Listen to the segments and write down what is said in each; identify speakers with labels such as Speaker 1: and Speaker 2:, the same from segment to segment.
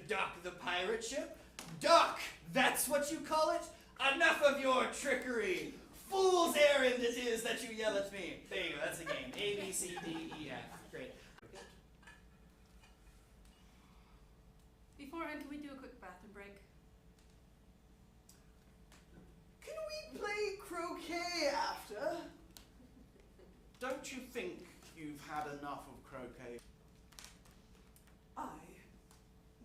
Speaker 1: dock the pirate ship? Dock! That's what you call it? Enough of your trickery! Fool's errand it is that you yell at me. There you go, that's the game. A, B, C, D, E, F. Great.
Speaker 2: Beforehand, can we do a quick bathroom break?
Speaker 3: Can we play croquet after?
Speaker 4: Don't you think you've had enough of croquet?
Speaker 3: I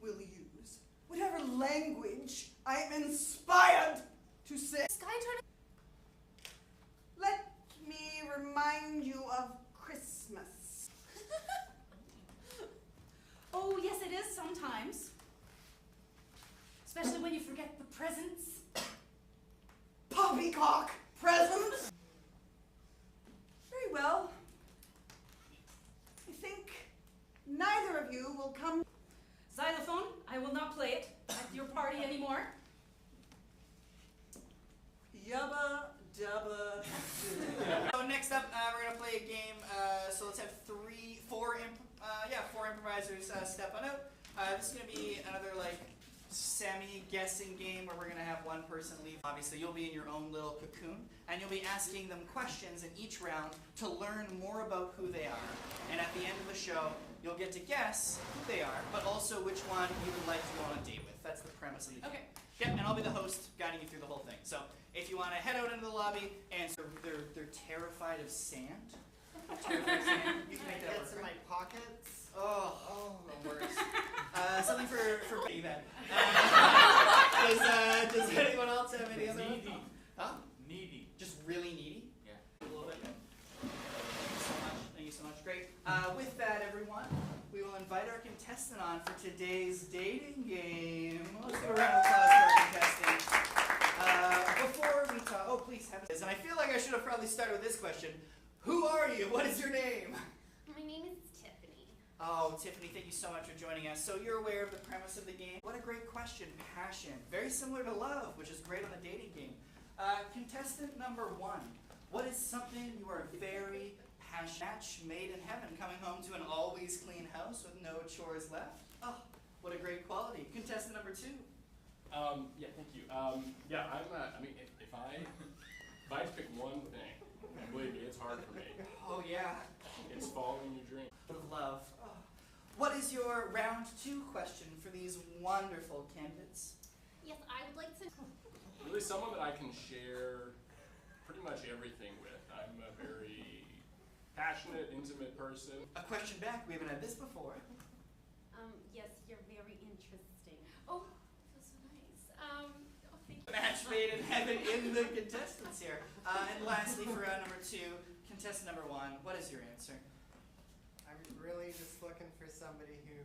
Speaker 3: will use whatever language I am inspired to say.
Speaker 2: Sky turn.
Speaker 3: Let me remind you of Christmas.
Speaker 2: Oh, yes, it is sometimes. Especially when you forget the presents.
Speaker 3: Poppycock presents. Very well. I think neither of you will come.
Speaker 2: Xylophone, I will not play it at your party anymore.
Speaker 3: Yubba dubba doo.
Speaker 1: So next up, we're gonna play a game. So let's have four improvisers step on out. This is gonna be another like semi-guessing game where we're gonna have one person leave. Obviously, you'll be in your own little cocoon, and you'll be asking them questions in each round to learn more about who they are. And at the end of the show, you'll get to guess who they are, but also which one you would like to go on a date with. That's the premise of the game.
Speaker 2: Okay.
Speaker 1: Yep, and I'll be the host guiding you through the whole thing. So if you want to head out into the lobby and they're terrified of sand. Terrified of sand. You can make that work.
Speaker 5: It's in my pockets.
Speaker 1: Oh, the worst. Something for that. Does anyone else have any other?
Speaker 6: Needy.
Speaker 1: Huh?
Speaker 6: Needy.
Speaker 1: Just really needy?
Speaker 6: Yeah.
Speaker 1: A little bit. Thank you so much. Great. With that, everyone, we will invite our contestant on for today's dating game. Let's give a round of applause for our contestant. Before we talk, oh please have this. And I feel like I should have probably started with this question. Who are you? What is your name?
Speaker 7: My name is Tiffany.
Speaker 1: Oh, Tiffany, thank you so much for joining us. So you're aware of the premise of the game. What a great question. Passion. Very similar to love, which is great on the dating game. Contestant number 1. What is something you are very passionate? Match made in heaven. Coming home to an always clean house with no chores left. Oh, what a great quality. Contestant number 2.
Speaker 6: Yeah, thank you. Yeah, I mean, if I had to pick one thing, believe me, it's hard for me.
Speaker 1: Oh, yeah.
Speaker 6: It's following your dream.
Speaker 1: Love. Oh. What is your round 2 question for these wonderful candidates?
Speaker 7: Yes, I would like to.
Speaker 6: Really someone that I can share pretty much everything with. I'm a very passionate, intimate person.
Speaker 1: A question back. We haven't had this before.
Speaker 7: Yes, you're very interesting. Oh, feels so nice. Oh, thank you.
Speaker 1: Match made in heaven in the contestants here. And lastly, for round number 2, contestant number 1, what is your answer?
Speaker 5: I'm really just looking for somebody who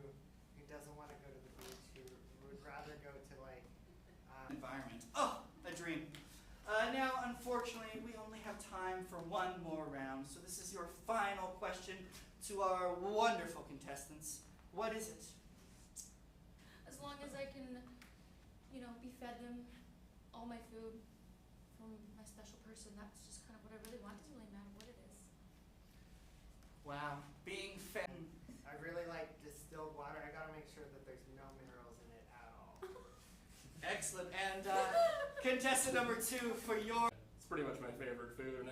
Speaker 5: doesn't want to go to the beach, who would rather go to like
Speaker 1: Environment. Oh, a dream. Now, unfortunately, we only have time for one more round, so this is your final question to our wonderful contestants. What is it?
Speaker 8: As long as I can, be fed them all my food from my special person, that's just kind of what I really want. It doesn't really matter what it is.
Speaker 1: Wow. Being fed.
Speaker 5: I really like distilled water. I gotta make sure that there's no minerals in it at all.
Speaker 1: Excellent. And contestant number 2 for your...
Speaker 6: It's pretty much my favorite food, and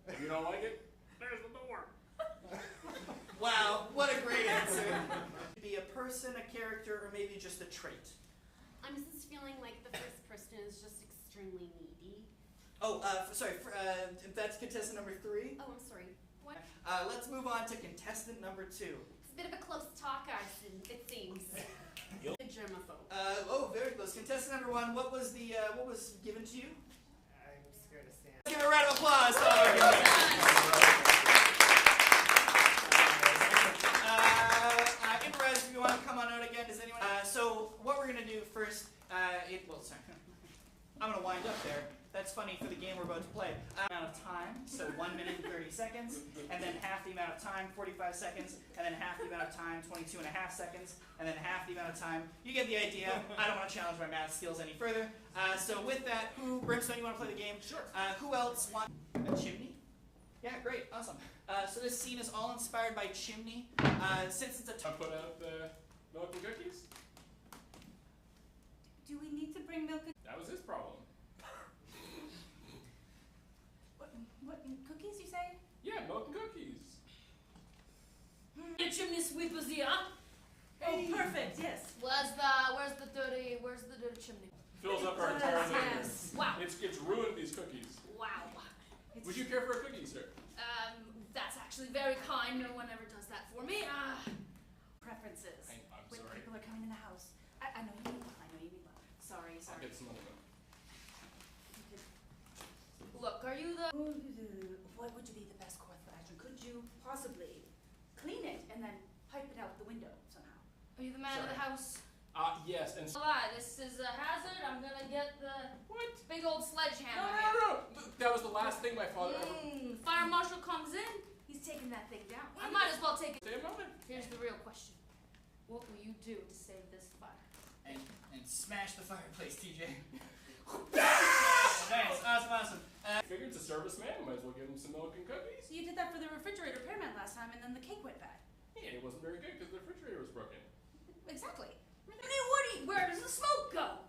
Speaker 6: if you don't like it, there's the door.
Speaker 1: Wow, what a great answer. Be a person, a character, or maybe just a trait.
Speaker 7: I'm just feeling like the first person is just extremely needy.
Speaker 1: Oh, sorry, that's contestant number 3.
Speaker 7: Oh, I'm sorry. What?
Speaker 1: Let's move on to contestant number 2.
Speaker 7: It's a bit of a close talk, it seems. A germaphobe.
Speaker 1: Oh, very close. Contestant number 1, what was given to you?
Speaker 5: I'm scared of sand.
Speaker 1: Let's give a round of applause to all our contestants. Improvisers, if you want to come on out again, does anyone? So what we're gonna do first, sorry, I'm gonna wind up there. That's funny for the game we're about to play. Amount of time, so 1 minute and 30 seconds, and then half the amount of time, 45 seconds, and then half the amount of time, 22 and a half seconds, and then half the amount of time. You get the idea. I don't want to challenge my math skills any further. So with that, Brimstone, you want to play the game? Sure. Who else wants a chimney? Yeah, great, awesome. So this scene is all inspired by chimney. Since it's a
Speaker 6: I put out the milk and cookies?
Speaker 2: Do we need to bring milk?
Speaker 6: That was his problem.
Speaker 2: What cookies you say?
Speaker 6: Yeah, milk and cookies.
Speaker 8: The chimney sweepers here.
Speaker 2: Oh, perfect. Yes.
Speaker 8: Where's the dirty chimney?
Speaker 6: Fills up our entire living room.
Speaker 2: Yes.
Speaker 8: Wow.
Speaker 6: It's ruined these cookies.
Speaker 8: Wow.
Speaker 6: Would you care for a cookie, sir?
Speaker 8: That's actually very kind. No one ever does that for me.
Speaker 2: Preferences.
Speaker 6: I'm
Speaker 2: When
Speaker 6: sorry.
Speaker 2: people are coming in the house. I know you mean well. I know you mean well. Sorry.
Speaker 6: I'll get some of them.
Speaker 8: Look, are you the?
Speaker 2: What would be the best course of action? Could you possibly clean it and then pipe it out the window somehow?
Speaker 8: Are you the man of the
Speaker 6: Sorry.
Speaker 8: house?
Speaker 6: Yes, and
Speaker 8: Lie. This is a hazard. I'm gonna get the
Speaker 6: what?
Speaker 8: big old sledgehammer.
Speaker 6: No. That was the last thing my father ever.
Speaker 8: Fire marshal comes in. He's taking that thing down. I might as well take it.
Speaker 6: Stay a moment.
Speaker 8: Here's the real question. What will you do to save this fire?
Speaker 1: And smash the fireplace, TJ. Nice, awesome.
Speaker 6: Figured it's a serviceman. Might as well give him some milk and cookies.
Speaker 2: You did that for the refrigerator repairman last time, and then the cake went bad.
Speaker 6: Yeah, it wasn't very good because the refrigerator was broken.
Speaker 2: Exactly.
Speaker 8: Where does the smoke go?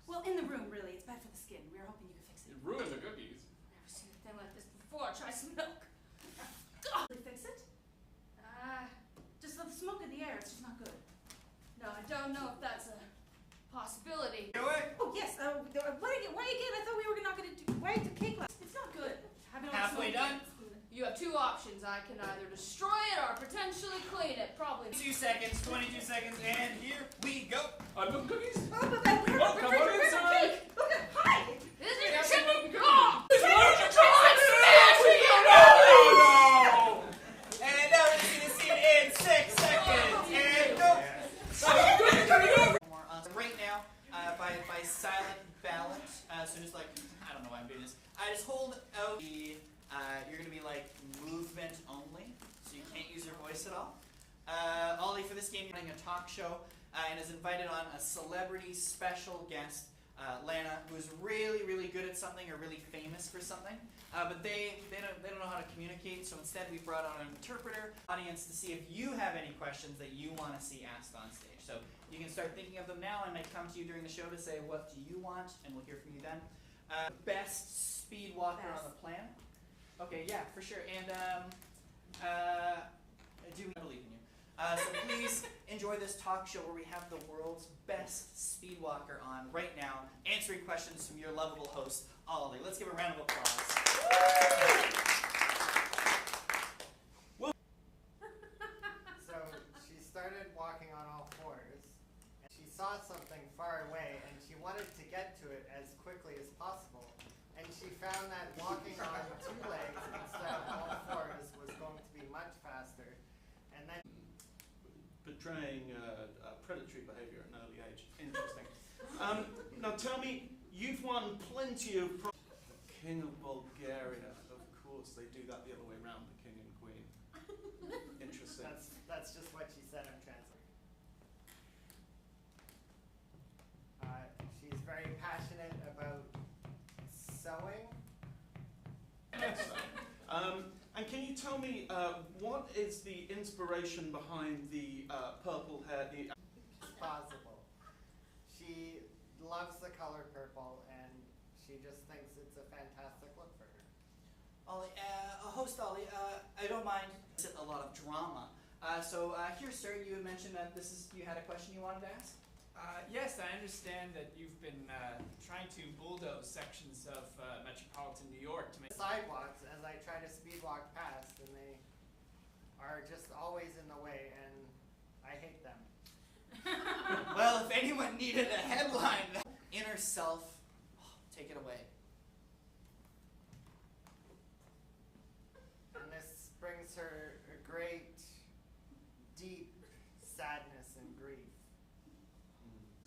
Speaker 2: Well, in the room, really. It's bad for the skin. We were hoping you could fix it.
Speaker 6: It ruined the cookies.
Speaker 8: Never seen a thing like this before. Try some milk.
Speaker 2: Really fix it?
Speaker 8: Ah,
Speaker 2: Just the smoke in the air. It's just not good.
Speaker 8: no, I don't know if that's a possibility.
Speaker 1: Get away.
Speaker 2: Oh yes. Why again? I thought we were not going to do. Why the cake last? It's not good. Having all
Speaker 1: Halfway
Speaker 2: smoke.
Speaker 1: done.
Speaker 8: You have two options. I can either destroy it or potentially clean it. Probably.
Speaker 1: 2 seconds, 22 seconds, and here we go.
Speaker 6: Milk and cookies?
Speaker 2: Oh, but then we're
Speaker 6: Oh, come on inside.
Speaker 2: cake. Okay, hi.
Speaker 8: This is
Speaker 6: Yeah,
Speaker 8: your
Speaker 6: some
Speaker 8: chimney.
Speaker 6: milk and
Speaker 8: Oh!
Speaker 6: cookies.
Speaker 8: I'm smashing it!
Speaker 6: No!
Speaker 1: And now we're going to see it in 6 seconds. And go. More on right now by silent ballot. So just like, I don't know why I'm doing this. I just hold out the, you're going to be like movement only. So you can't use your voice at all. Ollie, for this game, you're running a talk show and has invited on a celebrity special guest, Lana, who is really, really good at something or really famous for something. But they don't know how to communicate, so instead we brought on an interpreter audience to see if you have any questions that you want to see asked on stage. So you can start thinking of them now. I might come to you during the show to say, what do you want? And we'll hear from you then. Best speed walker on the planet. Okay, yeah, for sure. And I do believe in you. So please enjoy this talk show where we have the world's best speed walker on right now, answering questions from your lovable host, Ollie. Let's give a round of applause.
Speaker 5: So she started walking on all fours, and she saw something far away, and she wanted to get to it as quickly as possible. And she found that walking on 2 legs instead of all fours was going to be much faster. And then
Speaker 4: Betraying predatory behaviour at an early age. Interesting. Now tell me, you've won plenty of the King of Bulgaria. Of course, they do that the other way around, the King and Queen. Interesting.
Speaker 5: that's just what she said. I'm translating. She's very passionate about sewing.
Speaker 4: And can you tell me what is the inspiration behind the purple hair?
Speaker 5: Possible. She loves the color purple, and she just thinks it's a fantastic look for her.
Speaker 1: Ollie, host Ollie, I don't mind a lot of drama. So here, sir, you had mentioned that you had a question you wanted to ask?
Speaker 9: Yes, I understand that you've been trying to bulldoze sections of metropolitan New York to make
Speaker 5: Sidewalks as I try to speed walk past, and they are just always in the way, and I hate them.
Speaker 1: Well, if anyone needed a headline, inner self, take it away.
Speaker 5: And this brings her a great, deep sadness and grief.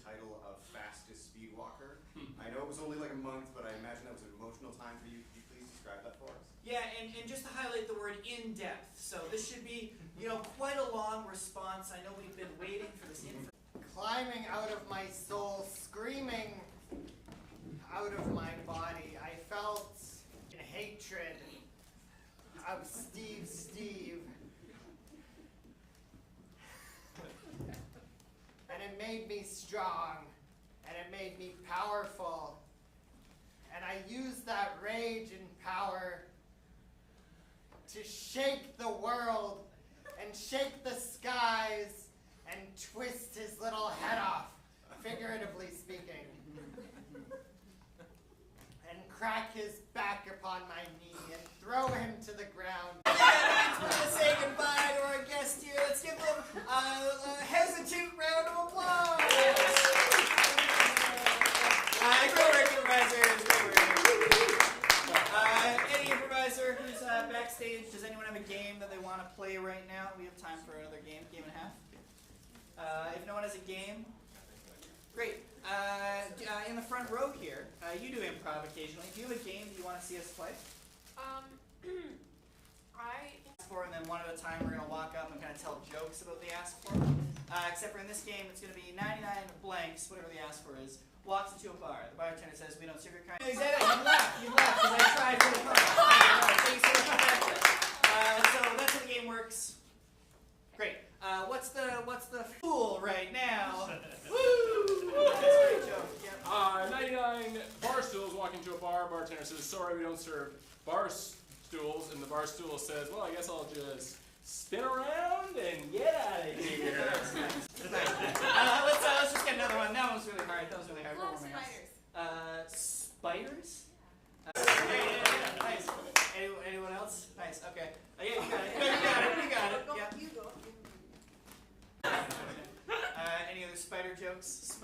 Speaker 10: Title of fastest speed walker. I know it was only like a month, but I imagine that was an emotional time for you. Could you please describe that for us?
Speaker 1: Yeah, and just to highlight the word in depth. So this should be, quite a long response. I know we've been waiting for this info.
Speaker 5: Climbing out of my soul, screaming out of my body, I felt hatred of Steve. And it made me strong. and it made me powerful. And I used that rage and power to shake the world and shake the skies and twist his little head off, figuratively speaking, and crack his back upon my knee and throw him to the ground.
Speaker 1: We're going to say goodbye to our guest here. Let's give them a hesitant round of applause. Great work, improvisers. Great work. Any improviser who's backstage, does anyone have a game that they want to play right now? We have time for another game and a half. If no one has a game, great. In the front row here, you do improv occasionally. Do you have a game that you want to see us play? And then one at a time we're going to walk up and kind of tell jokes about the ask for. Except for in this game, it's going to be 99 blanks, whatever the ask for is, walks into a bar. The bartender says, "We don't serve your kind." You laughed, because I tried really hard. So that's how the game works. Great. What's the fool right now? Woo! That's a great joke. Yep.
Speaker 6: 99 bar stools walk into a bar. Bartender says, "Sorry, we don't serve bar stools." And the bar stool says, "Well, I guess I'll just spin around and get out of here."
Speaker 1: Let's just get another one. That one was really hard. Spiders? Nice. Anyone else? Nice. Okay. Yeah, you got it. No, you got it. Yeah.
Speaker 3: You go.
Speaker 1: Any other spider jokes?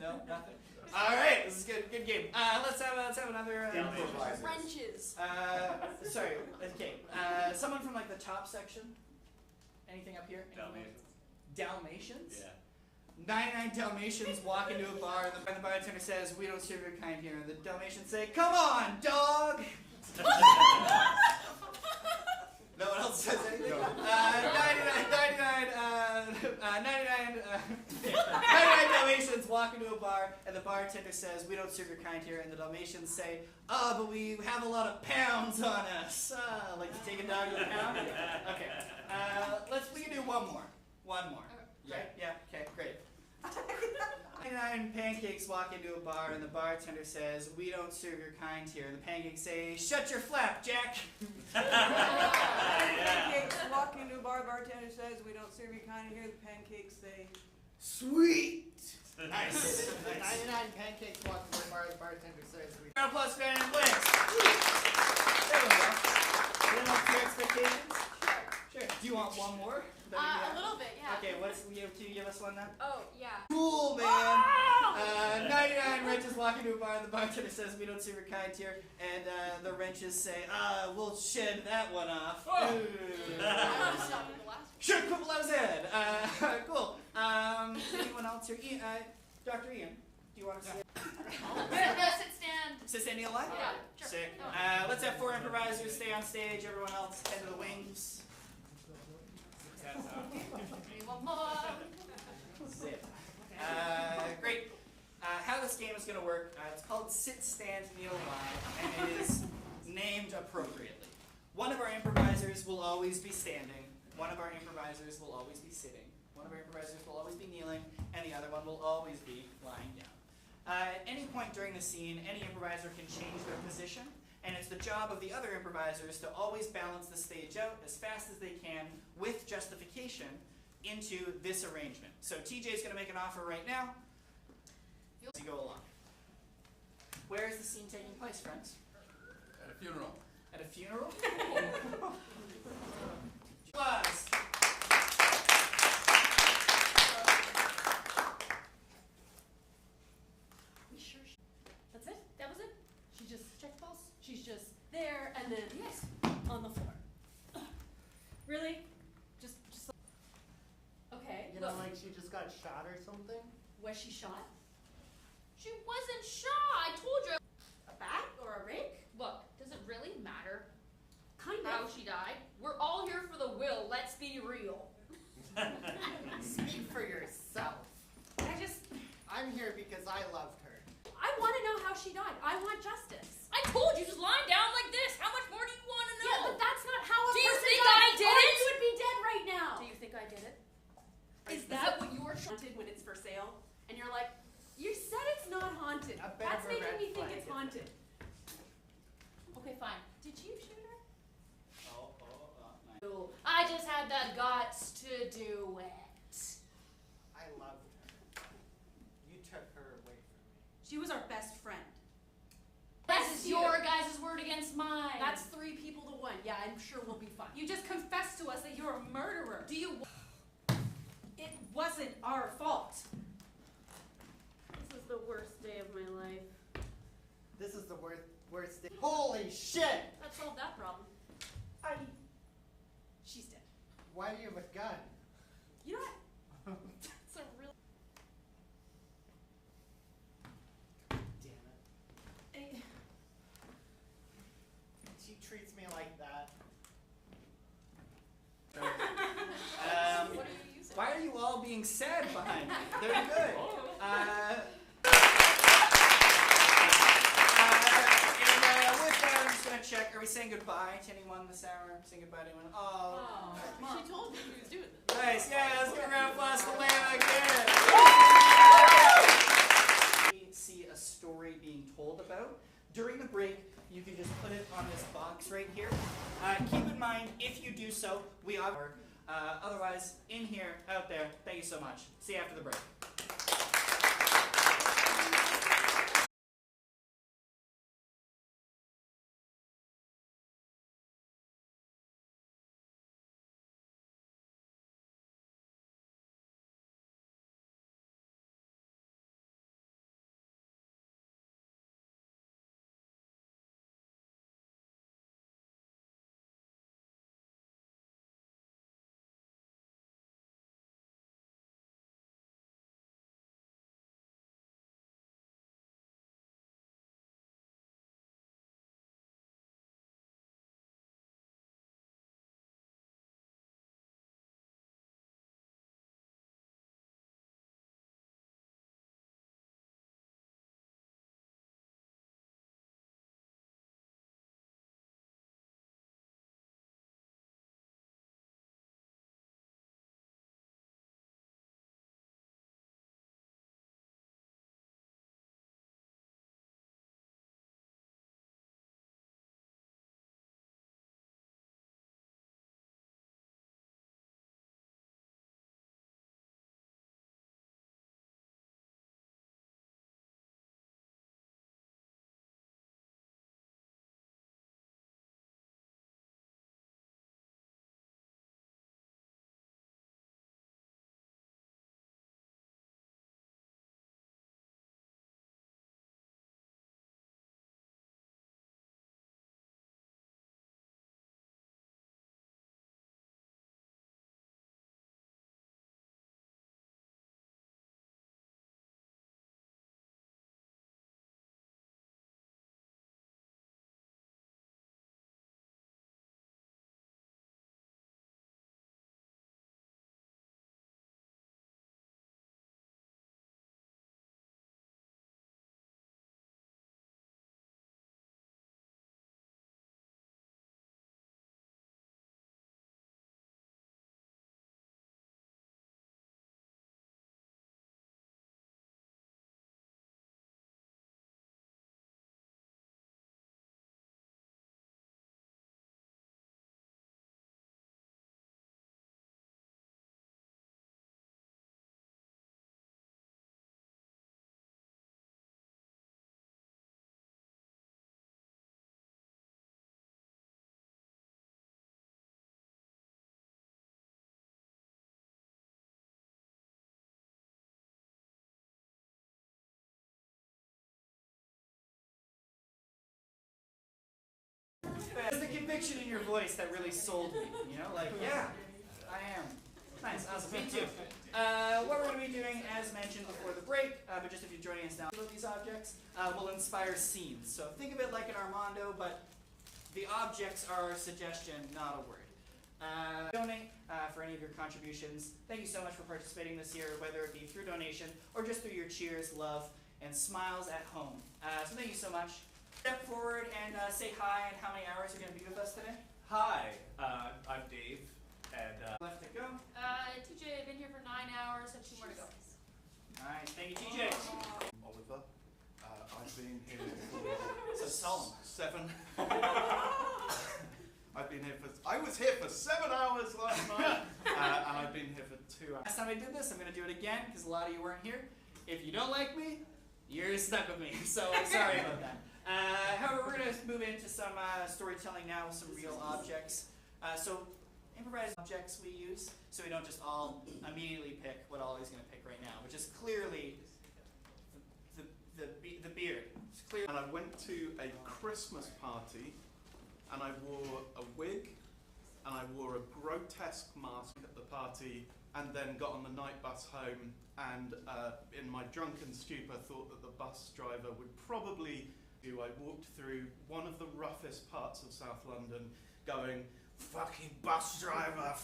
Speaker 1: No, nothing. All right, this is good. Good game. Let's have another.
Speaker 2: Wrenches.
Speaker 1: Sorry. Okay. Someone from like the top section. Anything up here? Dalmatians?
Speaker 10: Yeah.
Speaker 1: 99 Dalmatians walk into a bar, and the bartender says, "We don't serve your kind here." And the Dalmatians say, "Come on, dog!" No one else says anything? No. 99 Dalmatians walk into a bar, and the bartender says, "We don't serve your kind here." And the Dalmatians say, "Oh, but we have a lot of pounds on us." Like to take a dog to the pound? Okay. We can do one more. Right? Yeah, okay, great. 99 pancakes walk into a bar, and the bartender says, "We don't serve your kind here." And the pancakes say, "Shut your flap, Jack."
Speaker 3: Pancakes walk into a bar, bartender says, "We don't serve your kind here." The pancakes say,
Speaker 1: "Sweet." Nice.
Speaker 5: 99 pancakes walk to the bar, the bartender says, "We..."
Speaker 1: Round of applause for 99 blanks. There we go. Living up to your expectations? Sure. Do you want one more?
Speaker 7: A little bit, yeah.
Speaker 1: Okay, can you give us one then?
Speaker 7: Oh, yeah.
Speaker 1: Cool, man. 99 wrenches walk into a bar, and the bartender says, "We don't serve your kind here." And the wrenches say, "We'll shed that one off."
Speaker 6: Oh.
Speaker 1: Should have coupled out his head. Cool. Anyone else here? Dr. Ian, do you want to say?
Speaker 7: No, sit stand.
Speaker 1: Sit standing alive?
Speaker 7: Yeah, sure.
Speaker 1: Sick. Let's have 4 improvisers stay on stage. Everyone else head to the wings.
Speaker 7: One more.
Speaker 1: Zip. Great. How this game is going to work, it's called Sit, Stand, Kneel, Lie, and it is named appropriately. One of our improvisers will always be standing, one of our improvisers will always be sitting, one of our improvisers will always be kneeling, and the other one will always be lying down. At any point during the scene, any improviser can change their position, and it's the job of the other improvisers to always balance the stage out as fast as they can with justification into this arrangement. So TJ's going to make an offer right now as you go along. Where is the scene taking place, friends?
Speaker 6: At a funeral.
Speaker 1: At a funeral? Applause.
Speaker 7: We sure that's it? That was it? She just checked the pulse? She's just there and then yes, on the floor. Really? Just okay.
Speaker 5: You know, like she just got shot or something?
Speaker 7: Was she shot? She wasn't shot. I told you. A bat or a rake? Look, does it really matter
Speaker 2: Kind
Speaker 7: how
Speaker 2: of.
Speaker 7: she died? We're all here for the will. Let's be real.
Speaker 5: Speak for yourself. I'm here because I loved her.
Speaker 2: I want to know how she died. I want justice.
Speaker 7: I told you, just lying down like this. How much more do you want to know?
Speaker 2: Yeah, but that's not how a
Speaker 7: Do you
Speaker 2: person
Speaker 7: think
Speaker 2: dies.
Speaker 7: I did
Speaker 2: Or
Speaker 7: it?
Speaker 2: you would be dead right now.
Speaker 7: Do you think I did it?
Speaker 2: Is that what you're wanted when it's for sale? And you're like, you said
Speaker 7: haunted.
Speaker 5: A bit
Speaker 7: That's
Speaker 5: of a
Speaker 7: making
Speaker 5: red
Speaker 7: me think
Speaker 5: flag,
Speaker 7: it's
Speaker 5: isn't it?
Speaker 7: haunted.
Speaker 8: Okay, fine. Did you shoot her?
Speaker 1: Nice.
Speaker 8: I just had the guts to do it.
Speaker 5: I loved her. You took her away from me.
Speaker 7: She was our best friend.
Speaker 8: This is your guys' word against mine.
Speaker 7: That's 3 people to 1. Yeah, I'm sure we'll be fine.
Speaker 8: You just confessed to us that you're a murderer.
Speaker 7: Do you? It wasn't our fault.
Speaker 11: This is the worst day of my life.
Speaker 5: This is the worst day. Holy shit!
Speaker 7: That solved that problem. She's dead.
Speaker 5: Why do you have a gun?
Speaker 7: You know what?
Speaker 8: It's a real.
Speaker 5: Damn it. She treats me like that.
Speaker 8: What are you using?
Speaker 1: Why are you all being sad behind me? They're good. With that, I'm just gonna check. Are we saying goodbye to anyone this hour? Saying goodbye to anyone? Oh.
Speaker 7: She told me she was doing this.
Speaker 1: Nice. Yeah, let's give a round of applause for Lana again. We see a story being told about. During the break, you can just put it on this box right here. Keep in mind, if you do so, we are. Otherwise, in here, out there, thank you so much. See you after the break. It's the conviction in your voice that really sold me. You know, like, yeah, I am. Nice, awesome. Me too. What we're going to be doing, as mentioned before the break, but just if you're joining us now, about these objects will inspire scenes. So think of it like an Armando, but the objects are a suggestion, not a word. Donate for any of your contributions. Thank you so much for participating this year, whether it be through donation or just through your cheers, love, and smiles at home. So thank you so much. Step forward and say hi and how many hours you're going to be with us today.
Speaker 12: Hi, I'm Dave, and
Speaker 1: Left to go.
Speaker 8: TJ, been here for 9 hours, have 2 more to go.
Speaker 1: Nice, thank you, TJ.
Speaker 10: Oliver.
Speaker 4: I've been here for
Speaker 1: So solemn.
Speaker 4: 7. I've been here for. I was here for 7 hours last night, and I've been here for 2 hours.
Speaker 1: Last time I did this, I'm going to do it again because a lot of you weren't here. If you don't like me, you're stuck with me. So sorry about that. However, we're going to move into some storytelling now with some real objects. So improvised objects we use, so we don't just all immediately pick what Ollie's going to pick right now, which is clearly the beard. It's clear.
Speaker 4: And I went to a Christmas party, and I wore a wig, and I wore a grotesque mask at the party, and then got on the night bus home, and in my drunken stupor thought that the bus driver would probably do. I walked through one of the roughest parts of South London, going, "Fucking bus driver!"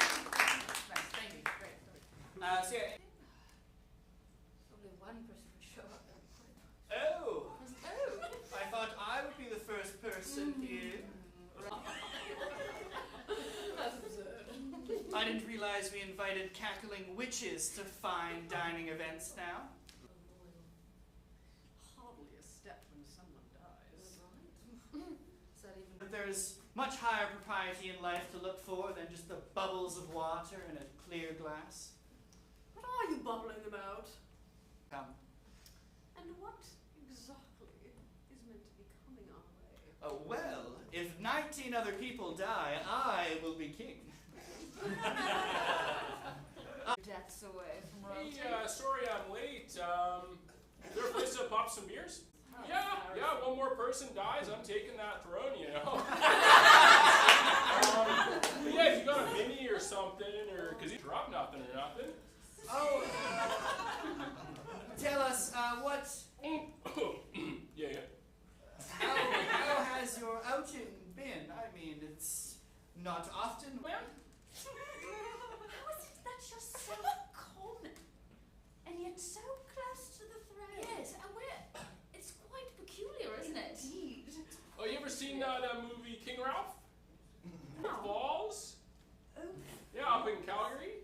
Speaker 1: Thank you. Great. So yeah.
Speaker 8: Only one person would show up.
Speaker 1: Oh,
Speaker 8: Oh.
Speaker 1: I thought I would be the first person here.
Speaker 7: That's absurd.
Speaker 1: I didn't realize we invited cackling witches to fine dining events now.
Speaker 7: Hardly a step when someone dies.
Speaker 8: Is that even?
Speaker 1: But there's much higher propriety in life to look for than just the bubbles of water in a clear glass.
Speaker 7: What are you bubbling about?
Speaker 1: Come.
Speaker 7: And what exactly is meant to be coming our way?
Speaker 1: Oh, well, if 19 other people die, I will be king.
Speaker 8: Deaths away from royalty.
Speaker 6: Hey, sorry I'm late. Is there a place to pop some beers? Yeah, one more person dies, I'm taking that throne, you know. But yeah, if you got a mini or something, or, because you drop nothing or nothing.
Speaker 1: Oh, tell us, what,
Speaker 6: Yeah.
Speaker 1: how has your outing been? I mean, it's not often. Well,
Speaker 2: How is it that you're so common and yet so close to the throne?
Speaker 8: Yes, and it's quite peculiar, isn't it?
Speaker 2: Indeed.
Speaker 6: Oh, you ever seen that movie King Ralph?
Speaker 2: No.
Speaker 6: Falls?
Speaker 2: Oh.
Speaker 6: Yeah, up in Calgary.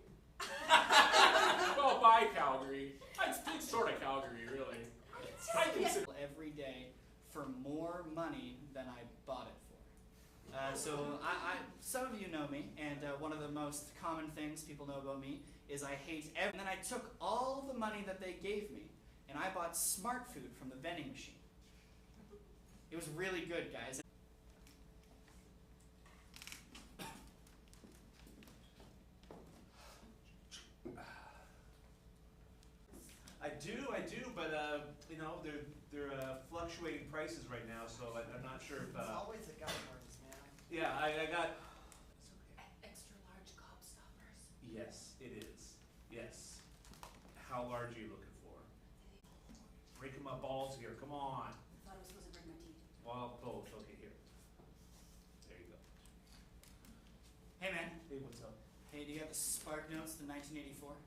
Speaker 6: Well, by Calgary. It's sort of Calgary, really. I consider.
Speaker 1: every day for more money than I bought it for. So some of you know me, and one of the most common things people know about me is I hate everything. And then I took all the money that they gave me, and I bought smart food from the vending machine. It was really good, guys.
Speaker 12: I do, but you know, they're fluctuating prices right now, so I'm not sure if.
Speaker 5: It's always a government, man.
Speaker 12: Yeah, I got.
Speaker 8: Extra large gobstoppers.
Speaker 12: Yes, it is. Yes. How large are you looking for? Breaking my balls here. Come on.
Speaker 2: I thought I was supposed to bring my teeth.
Speaker 12: Well, both. Okay, here. There you go.
Speaker 1: Hey, man.
Speaker 12: Hey, what's up?
Speaker 1: Hey, do you have the Spark Notes to 1984?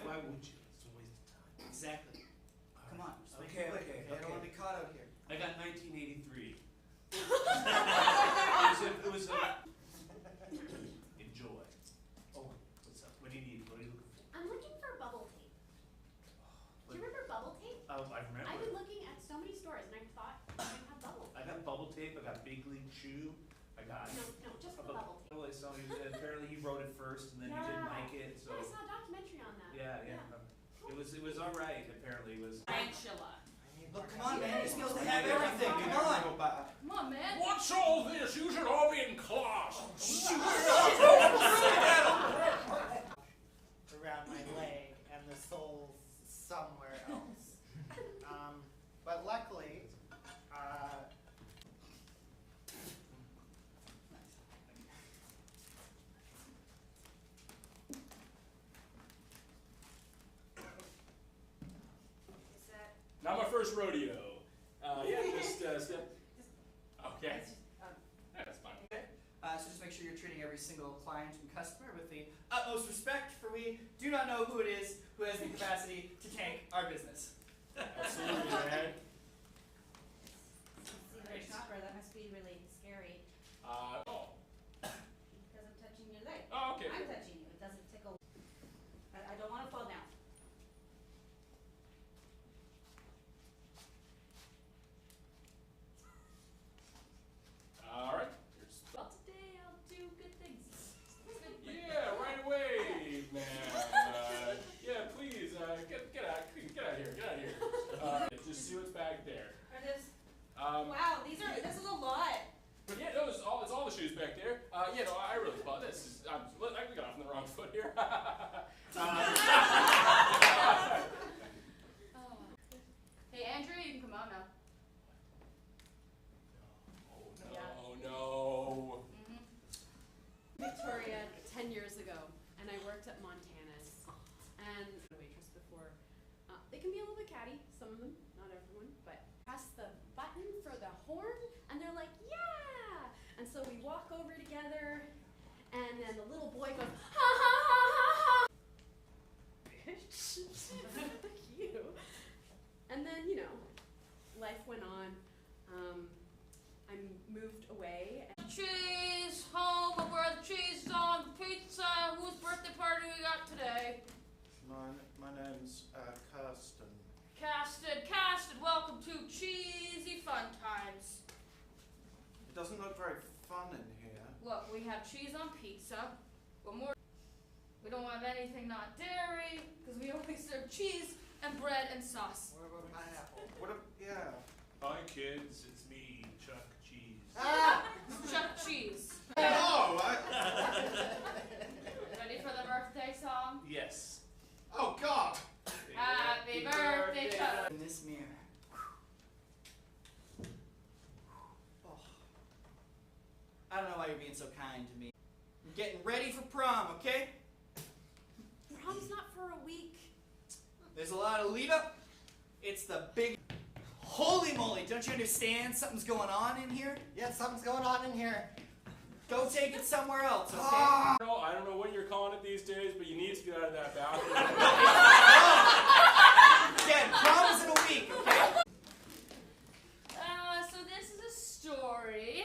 Speaker 12: Why would you? It's a waste of time.
Speaker 1: Exactly. Come on. Just make
Speaker 12: Okay,
Speaker 1: it quick.
Speaker 12: okay,
Speaker 1: I don't want to
Speaker 12: okay.
Speaker 1: be caught out here.
Speaker 12: I got 1983. it was enjoy. Oh, what's up? What do you need? What are you looking for?
Speaker 13: I'm looking for bubble tape. Do you remember bubble tape?
Speaker 12: I remember.
Speaker 13: I've been looking at so many stores and I thought I might have bubble tape.
Speaker 12: I got bubble tape. I got Big League Chew. I got.
Speaker 13: No, just the bubble tape.
Speaker 12: Well, apparently he wrote it first, and then he didn't like it. So
Speaker 13: I saw a documentary on that.
Speaker 12: yeah. It was all right. Apparently, it was.
Speaker 7: Tarantula.
Speaker 1: Look, come on, man. You're supposed to have everything. Come on.
Speaker 8: Come on, man.
Speaker 6: What's all this? You should all be in class.
Speaker 5: Around my leg, and the soul's somewhere else. But luckily,
Speaker 2: Is that
Speaker 6: Not my first rodeo. Yeah, just step. Okay. That's fine.
Speaker 1: So just make sure you're treating every single client and customer with the utmost respect, for we do not know who it is who has the capacity to tank our business.
Speaker 6: Absolutely, man.
Speaker 13: See, you're a shopper, that must be really scary.
Speaker 6: Oh.
Speaker 13: Because I'm touching your
Speaker 2: leg.
Speaker 6: Oh, okay.
Speaker 2: I'm touching you. It doesn't tickle. I don't want to fall down.
Speaker 6: All right.
Speaker 7: Well, today I'll do good things.
Speaker 6: Yeah, right away, man. Yeah, please, get out here, get out here. Just see what's back there.
Speaker 2: Are this?
Speaker 6: Um,
Speaker 2: Wow, this is a lot.
Speaker 6: But yeah, no, it's all the shoes back there. Yeah, no, I really thought this is. I got off on the wrong foot here.
Speaker 8: Hey, Andrew, you can come out now.
Speaker 6: Oh no.
Speaker 7: Victoria 10 years ago, and I worked at Montana's, and a waitress before. They can be a little bit catty, some of them, not everyone, but press the button for the horn, and they're like, yeah! And so we walk over together, and then the little boy goes, ha ha ha ha ha! Bitch. You. And then, you know, life went on. I moved away.
Speaker 8: Cheese, home of where the cheese is on the pizza. Whose birthday party we got today?
Speaker 4: My name's Kirsten.
Speaker 8: Casted, welcome to Cheesy Fun Times.
Speaker 4: It doesn't look very fun in here.
Speaker 8: Look, we have cheese on pizza. What more? We don't have anything not dairy, because we only serve cheese and bread and sauce.
Speaker 5: What about pineapple?
Speaker 4: Yeah.
Speaker 12: Hi kids, it's me, Chuck Cheese.
Speaker 5: Ah!
Speaker 8: Chuck Cheese.
Speaker 4: No,
Speaker 8: Ready for the birthday song?
Speaker 12: Yes.
Speaker 4: Oh God!
Speaker 8: Happy birthday, Chuck.
Speaker 1: In this mirror. Oh. I don't know why you're being so kind to me. I'm getting ready for prom, okay?
Speaker 7: Prom's not for a week.
Speaker 1: There's a lot of lead up. It's the big. Holy moly, don't you understand? Something's going on in here.
Speaker 5: Yeah, something's going on in here.
Speaker 1: Go take it somewhere else, okay?
Speaker 6: I don't know what you're calling it these days, but you need to get out of that bathroom.
Speaker 1: Again, prom is in a week, okay?
Speaker 8: So this is a story.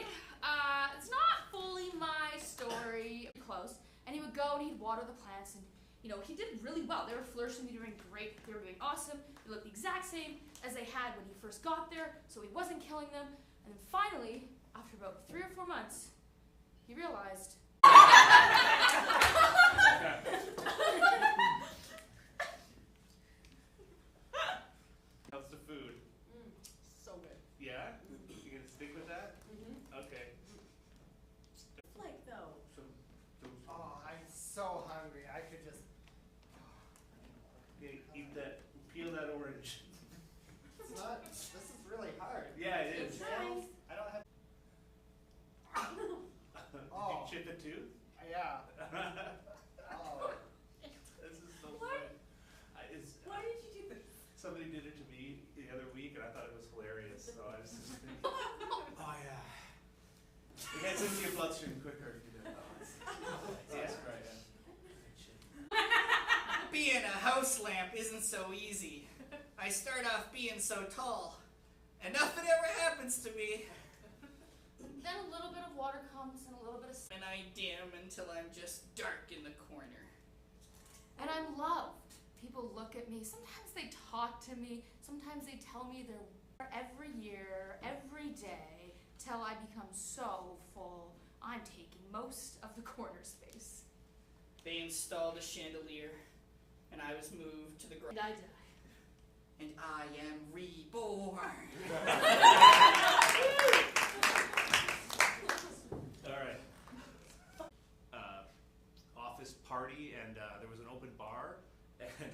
Speaker 8: It's not fully my story. Close. And he would go and he'd water the plants, and you know, he did really well. They were flourishing, they were doing great, they were doing awesome. They looked the exact same as they had when he first got there, so he wasn't killing them. And then finally, after about 3 or 4 months, he realized.
Speaker 12: How's the food?
Speaker 7: So good.
Speaker 12: Yeah? You gonna stick with that? Okay.
Speaker 7: Like though.
Speaker 5: Oh, I'm so hungry. I could just.
Speaker 12: Yeah, eat that, peel that orange.
Speaker 5: It's not. This is really hard.
Speaker 12: Yeah, it is.
Speaker 5: Trails. I don't have.
Speaker 12: Did you chip a tooth?
Speaker 5: Yeah. Oh.
Speaker 12: This is so
Speaker 7: What?
Speaker 12: funny.
Speaker 7: Why did you do this?
Speaker 12: Somebody did it to me the other week, and I thought it was hilarious. So I was just
Speaker 1: Oh yeah.
Speaker 4: It gets into your bloodstream quicker if you do that.
Speaker 12: yeah.
Speaker 4: Right.
Speaker 1: Being a house lamp isn't so easy. I start off being so tall, and nothing ever happens to me.
Speaker 8: Then a little bit of water comes and a little bit of
Speaker 1: And I dim until I'm just dark in the corner.
Speaker 8: and I'm loved. People look at me. Sometimes they talk to me. Sometimes they tell me they're every year, every day, till I become so full, I'm taking most of the corner space.
Speaker 1: They installed a chandelier, and I was moved to the ground.
Speaker 7: And I die.
Speaker 1: And I am reborn.
Speaker 12: All right. Office party, and there was an open bar, and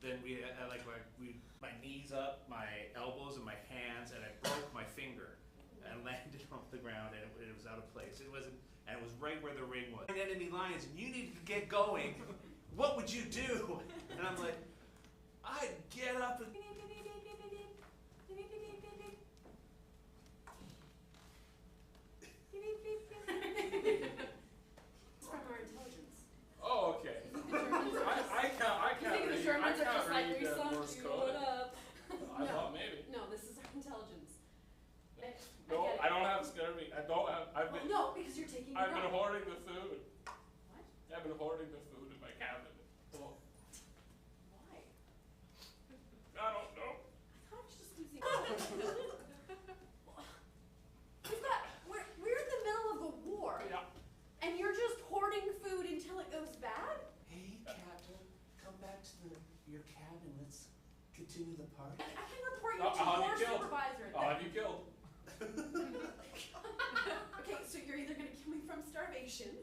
Speaker 12: then we had my knees up, my elbows, and my hands, and I broke my finger and landed on the ground, and it was out of place. It wasn't, and it was right where the ring was. Enemy lines, and you need to get going. What would you do? And I'm like, I'd get up and.
Speaker 7: It's from our intelligence.
Speaker 6: Oh, okay. I can't
Speaker 7: You think the
Speaker 6: read.
Speaker 7: Germans
Speaker 6: I
Speaker 7: are just
Speaker 6: can't
Speaker 7: like,
Speaker 6: read
Speaker 7: we suck
Speaker 6: Morse
Speaker 7: you,
Speaker 6: code.
Speaker 7: what up?
Speaker 6: I thought maybe.
Speaker 7: No, this is our intelligence.
Speaker 6: No,
Speaker 7: get it.
Speaker 6: I don't have scurvy. I don't have. I've been.
Speaker 7: No, because you're taking
Speaker 6: I've
Speaker 7: it
Speaker 6: been
Speaker 7: wrong.
Speaker 6: hoarding the food. been hoarding the food in my cabinet. Oh,
Speaker 7: Why?
Speaker 6: I don't know.
Speaker 7: I thought I was just losing. We're in the middle of a war.
Speaker 6: Yeah.
Speaker 7: And you're just hoarding food until it goes bad?
Speaker 4: Hey, Captain, come back to your cabin. Let's continue the party.
Speaker 7: I can report you
Speaker 6: I'll
Speaker 7: to
Speaker 6: have
Speaker 7: your
Speaker 6: you killed.
Speaker 7: supervisor.
Speaker 6: I'll have you killed.
Speaker 7: Okay, so you're either gonna kill me from starvation,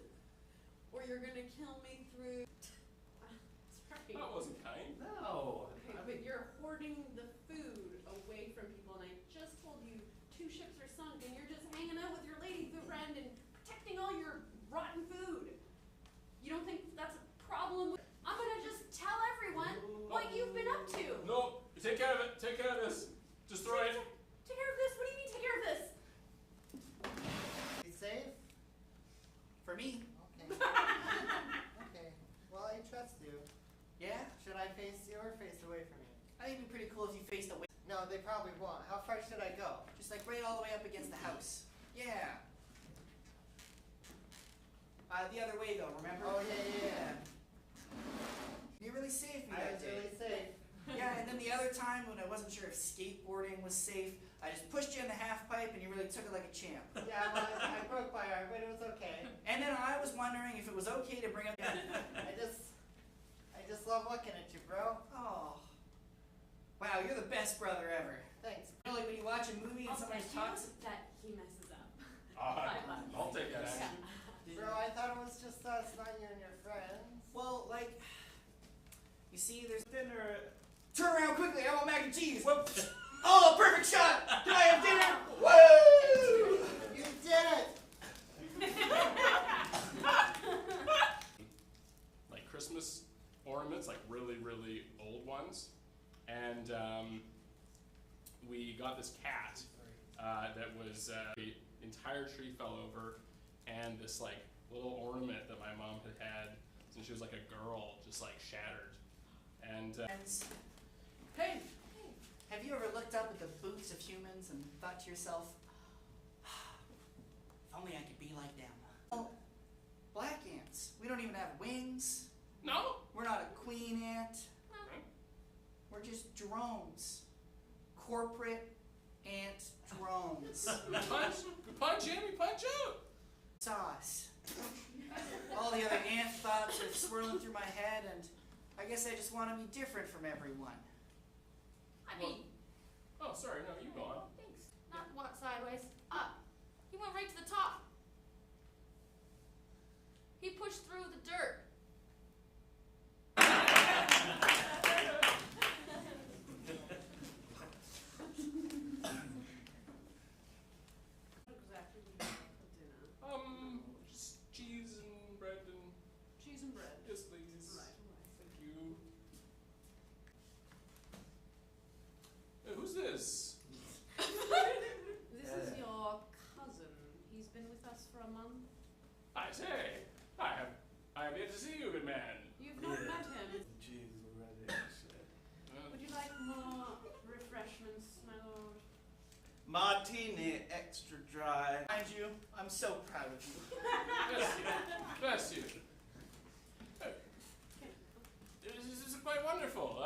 Speaker 7: or you're gonna kill me through. Sorry.
Speaker 6: That wasn't kind.
Speaker 12: No.
Speaker 7: Okay, but you're hoarding the food away from people, and I just told you 2 ships are sunk, and you're just hanging out with your lady friend and protecting all your rotten food. You don't think that's a problem? I'm gonna just tell everyone what you've been up to.
Speaker 6: No, take care of it. Take care of this. Destroy it.
Speaker 7: Take care of this? What do you mean take care of this?
Speaker 5: Be safe?
Speaker 1: For me.
Speaker 5: Okay. Okay. Well, I trust you.
Speaker 1: Yeah?
Speaker 5: Should I face you or face away from you?
Speaker 1: I think it'd be pretty cool if you faced away.
Speaker 5: No, they probably won't. How far should I go?
Speaker 1: Just like right all the way up against the house. Yeah. The other way though, remember?
Speaker 5: Oh, yeah.
Speaker 1: You really saved me
Speaker 5: I
Speaker 1: that
Speaker 5: was
Speaker 1: day.
Speaker 5: really safe.
Speaker 1: Yeah, and then the other time when I wasn't sure if skateboarding was safe, I just pushed you in the half pipe and you really took it like a champ.
Speaker 5: Yeah, well, I broke my arm, but it was okay.
Speaker 1: And then I was wondering if it was okay to bring up.
Speaker 5: I just love looking at you, bro.
Speaker 1: Oh. Wow, you're the best brother ever.
Speaker 5: Thanks.
Speaker 1: You know, like when you watch a movie and somebody talks.
Speaker 7: that he messes up.
Speaker 6: I'll take that action.
Speaker 5: Bro, I thought it was just us, not you and your friends.
Speaker 1: Well, like, you see, there's dinner. Turn around quickly, I want mac and cheese. Whoop. Oh, perfect shot. Can I have dinner? Woo!
Speaker 5: You did it!
Speaker 6: Like Christmas ornaments, like really, really old ones. And we got this cat that was, the entire tree fell over, and this like little ornament that my mom had had since she was like a girl just like shattered. And
Speaker 1: Hey, have you ever looked up at the boots of humans and thought to yourself, if only I could be like them? Well, black ants, we don't even have wings.
Speaker 6: no,
Speaker 1: We're not a queen ant. We're just drones. Corporate ant drones.
Speaker 6: we punch in, we punch out.
Speaker 1: Sauce. All the other ant thoughts are swirling through my head, and I guess I just want to be different from everyone.
Speaker 8: I mean,
Speaker 6: Oh, sorry, no, you go on.
Speaker 8: thanks. Not walk sideways. Up. He went right to the top. He pushed through the dirt.
Speaker 11: What exactly do you have for dinner?
Speaker 6: Just cheese and bread and
Speaker 11: Cheese and bread.
Speaker 6: yes, please.
Speaker 11: Right.
Speaker 6: Thank you. Hey, who's this?
Speaker 11: This is your cousin. He's been with us for a month.
Speaker 6: I say, I have yet to see you, good man.
Speaker 11: You've not met him.
Speaker 4: Cheese already.
Speaker 11: Would you like more refreshments, my lord?
Speaker 4: Martini, extra dry.
Speaker 1: Mind you, I'm so proud of you.
Speaker 6: Bless you. This is quite wonderful.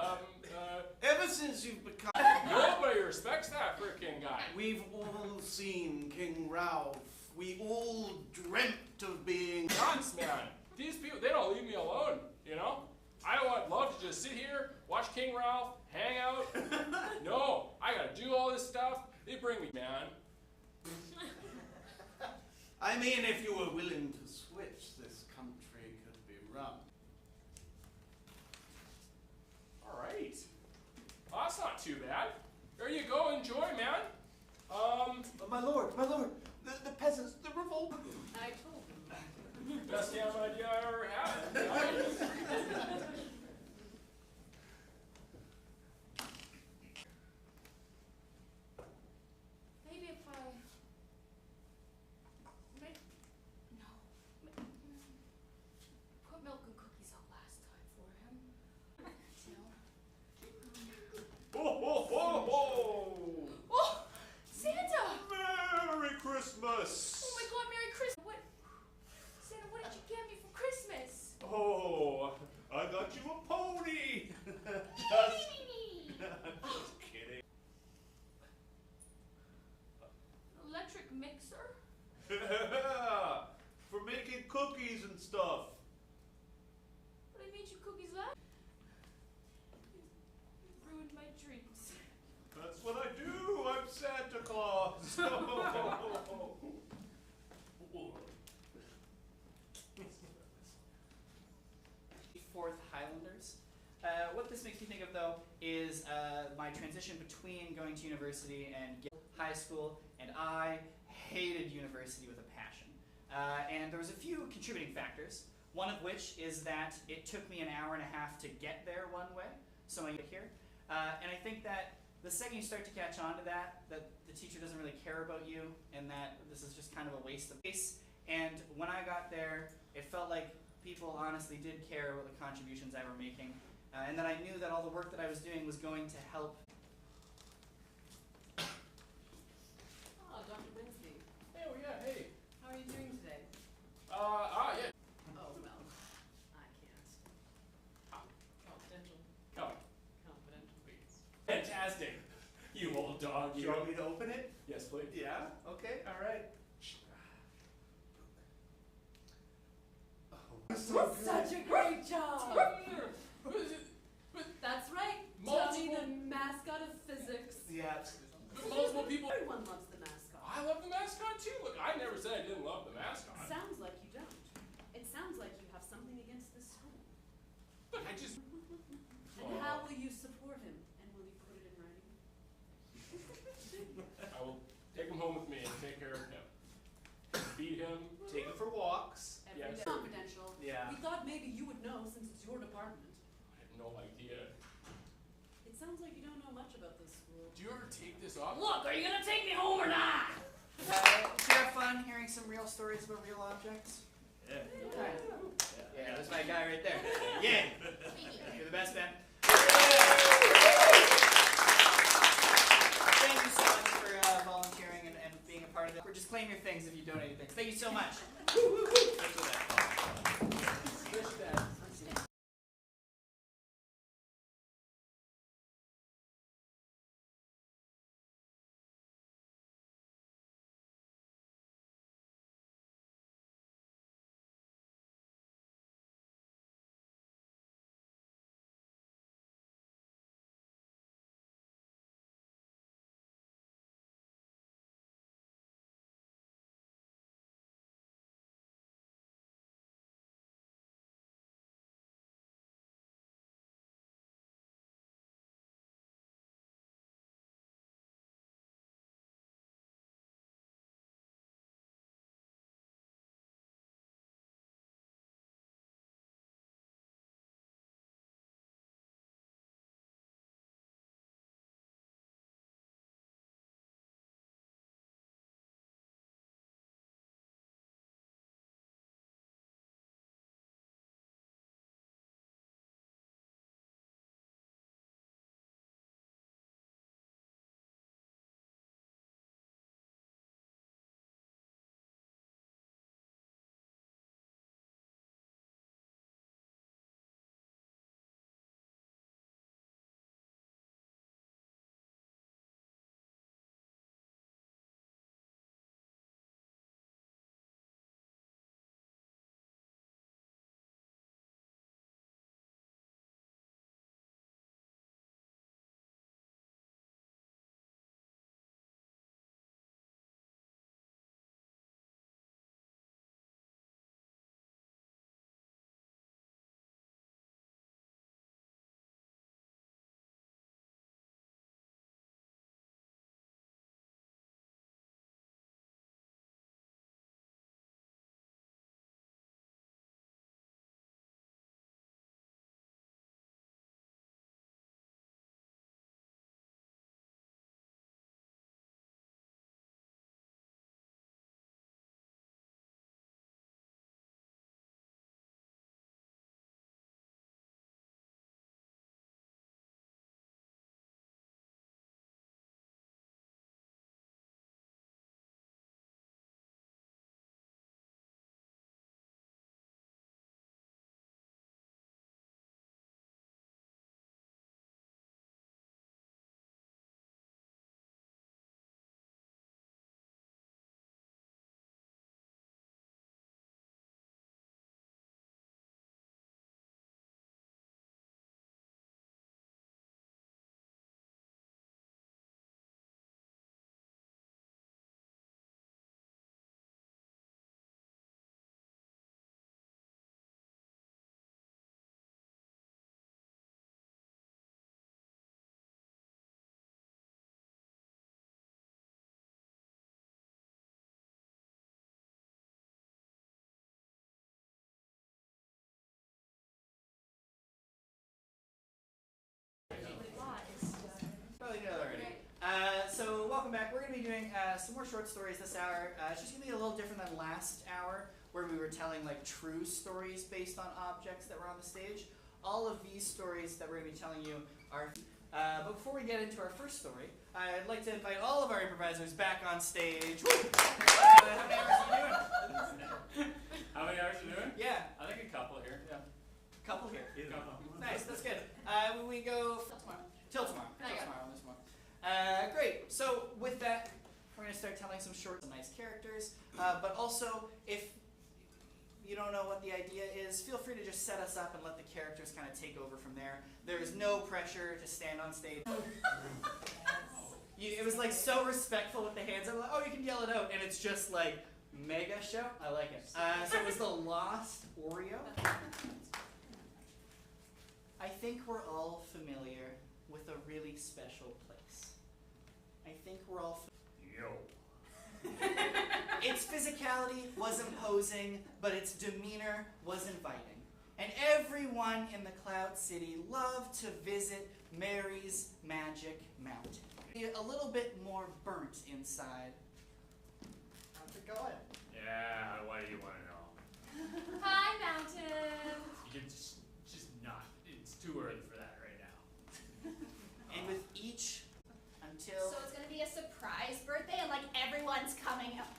Speaker 4: Ever since you've become,
Speaker 6: Nobody respects that frickin' guy.
Speaker 4: we've all seen King Ralph. We all dreamt of being.
Speaker 6: Nuts, man. These people, they don't leave me alone, you know? I would love to just sit here, watch King Ralph, hang out. No, I gotta do all this stuff. They bring me, man.
Speaker 4: I mean, if you were willing to switch, this country could be run.
Speaker 6: All right. Well, that's not too bad. There you go, enjoy, man.
Speaker 4: My lord, the peasants, the revolt.
Speaker 11: I told him.
Speaker 6: Best damn idea I ever had.
Speaker 8: Maybe if I. No. Put milk and cookies out last time for him.
Speaker 6: Ho, ho, ho, ho!
Speaker 8: Oh! Santa!
Speaker 6: Merry Christmas!
Speaker 8: Oh my god, Merry Christmas! What? Santa, what did you get me for Christmas?
Speaker 12: Oh, I got you a pony. Just kidding.
Speaker 8: Electric mixer?
Speaker 12: For making cookies and stuff.
Speaker 8: But I made you cookies last. You ruined my dreams.
Speaker 12: That's what I do. I'm Santa Claus.
Speaker 1: Fourth Highlanders. What this makes me think of, though, is my transition between going to university and high school, and I hated university with a passion. And there was a few contributing factors, one of which is that it took me an hour and a half to get there one way, so I get here. And I think that the second you start to catch on to that the teacher doesn't really care about you, and that this is just kind of a waste of space. And when I got there, it felt like people honestly did care about the contributions I were making, and that I knew that all the work that I was doing was going to help.
Speaker 11: Oh, Dr. Winsby.
Speaker 6: Oh yeah, hey.
Speaker 11: How are you doing today?
Speaker 6: Yeah.
Speaker 11: Oh, well, I can't. Confidential. Confidential.
Speaker 6: Please. Fantastic. You old dog.
Speaker 12: You want me to open it?
Speaker 6: Yes, please.
Speaker 12: Yeah? Okay, alright.
Speaker 7: Such a great job! That's right. Tony, the mascot of physics.
Speaker 12: Yeah.
Speaker 6: Multiple people.
Speaker 7: Everyone loves the mascot.
Speaker 6: I love the mascot too. Look, I never said I didn't love the mascot.
Speaker 7: Sounds like you don't. It sounds like you have something against this school.
Speaker 6: But I just.
Speaker 7: And how will you support him? And will you put it in writing?
Speaker 6: I will take him home with me and take care of him. Feed him.
Speaker 12: Take it for walks.
Speaker 7: Every
Speaker 6: Yes.
Speaker 7: day. Confidential.
Speaker 12: Yeah.
Speaker 7: We thought maybe you would know since it's your department.
Speaker 6: I have no idea.
Speaker 7: It sounds like you don't know much about this school.
Speaker 6: Do you ever take this off?
Speaker 8: Look, are you gonna take me home or not?
Speaker 1: Did you have fun hearing some real stories about real objects?
Speaker 12: Yeah.
Speaker 1: Yeah, that's my guy right there. Yeah. You're the best, Ben. Thank you so much for volunteering and being a part of it. Or just claim your things if you donate things. Thank you so much. Thanks for that. welcome back. We're going to be doing some more short stories this hour. It's just going to be a little different than last hour, where we were telling like true stories based on objects that were on the stage. All of these stories that we're going to be telling you are... but before we get into our first story, I'd like to invite all of our improvisers back on stage. Woo! How many hours are you doing?
Speaker 6: How many hours are you doing?
Speaker 1: Yeah.
Speaker 6: I think a couple here. Yeah.
Speaker 1: Couple here.
Speaker 6: Couple.
Speaker 1: Nice, that's good. We go till tomorrow.
Speaker 8: There you go.
Speaker 1: Till tomorrow. Great. So with that, we're going to start telling some short, some nice characters. But also, if you don't know what the idea is, feel free to just set us up and let the characters kind of take over from there. There is no pressure to stand on stage. It was like so respectful with the hands. I'm like, oh, you can yell it out, and it's just like mega show. I like it. So it was the Lost Oreo. I think we're all familiar with a really special place. I think we're all Its physicality was imposing, but its demeanor was inviting. And everyone in the Cloud City loved to visit Mary's Magic Mountain. A little bit more burnt inside.
Speaker 5: How's it going?
Speaker 12: Yeah, what do you want to know?
Speaker 8: Hi, Mountain.
Speaker 12: You can just not. It's too early for that right now.
Speaker 1: And with each, until...
Speaker 13: So it's gonna be a surprise birthday and like everyone's coming up.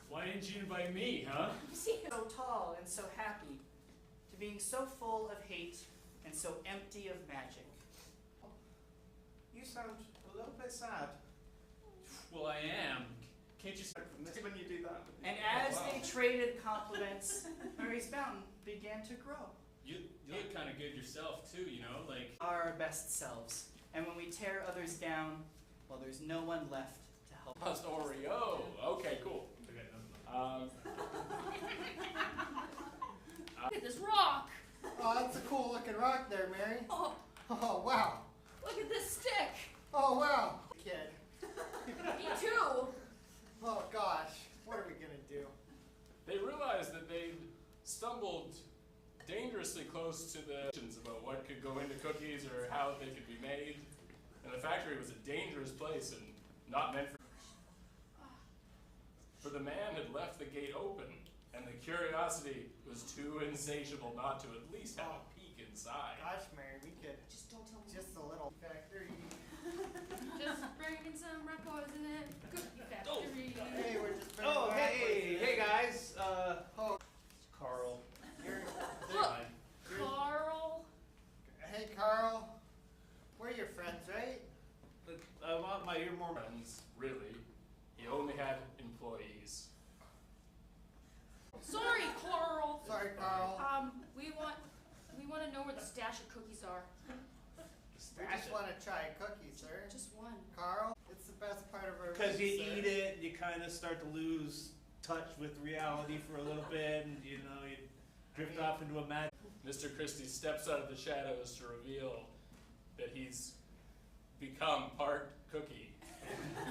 Speaker 12: Why didn't you invite me, huh?
Speaker 1: So tall and so happy, to being so full of hate and so empty of magic.
Speaker 4: You sound a little bit sad.
Speaker 6: Well, I am. Can't you start from this when you do that?
Speaker 1: And as they traded compliments, Mary's Mountain began to grow.
Speaker 6: You look kind of good yourself too, you know, like.
Speaker 1: Our best selves. And when we tear others down, well, there's no one left to help.
Speaker 6: Lost Oreo. Okay, cool.
Speaker 8: Look at this rock.
Speaker 5: Oh, that's a cool looking rock there, Mary.
Speaker 8: Oh,
Speaker 5: Oh, wow.
Speaker 8: look at this stick.
Speaker 5: Oh, wow. Kid.
Speaker 8: Me too.
Speaker 5: Oh, gosh. What are we going to do?
Speaker 6: They realized that they'd stumbled dangerously close to the questions about what could go into cookies or how they could be made. And the factory was a dangerous place and not meant for the man had left the gate open, and the curiosity was too insatiable not to at least have a peek inside.
Speaker 5: Gosh, Mary, we could
Speaker 8: Just don't tell me.
Speaker 5: just a little factory.
Speaker 8: Just bringing some records in it. Cookie factory.
Speaker 5: Hey, we're just bringing
Speaker 12: Oh,
Speaker 5: back
Speaker 12: hey,
Speaker 5: with
Speaker 12: hey guys.
Speaker 5: Oh,
Speaker 12: Carl.
Speaker 5: you're,
Speaker 8: Look,
Speaker 5: you're,
Speaker 8: Carl.
Speaker 5: hey, Carl. We're your friends, right?
Speaker 12: I want my ear more.
Speaker 6: Friends, really. He only had employees.
Speaker 8: Sorry, Carl.
Speaker 5: Sorry, Carl.
Speaker 8: We want to know where the stash of cookies are.
Speaker 5: We just want to try a cookie, sir.
Speaker 8: Just one.
Speaker 5: Carl, it's the best part of our
Speaker 12: Because you
Speaker 5: week, sir.
Speaker 12: eat it, you kind of start to lose touch with reality for a little bit, and you know, you drift off into a magic.
Speaker 6: Mr. Christie steps out of the shadows to reveal that he's become part cookie.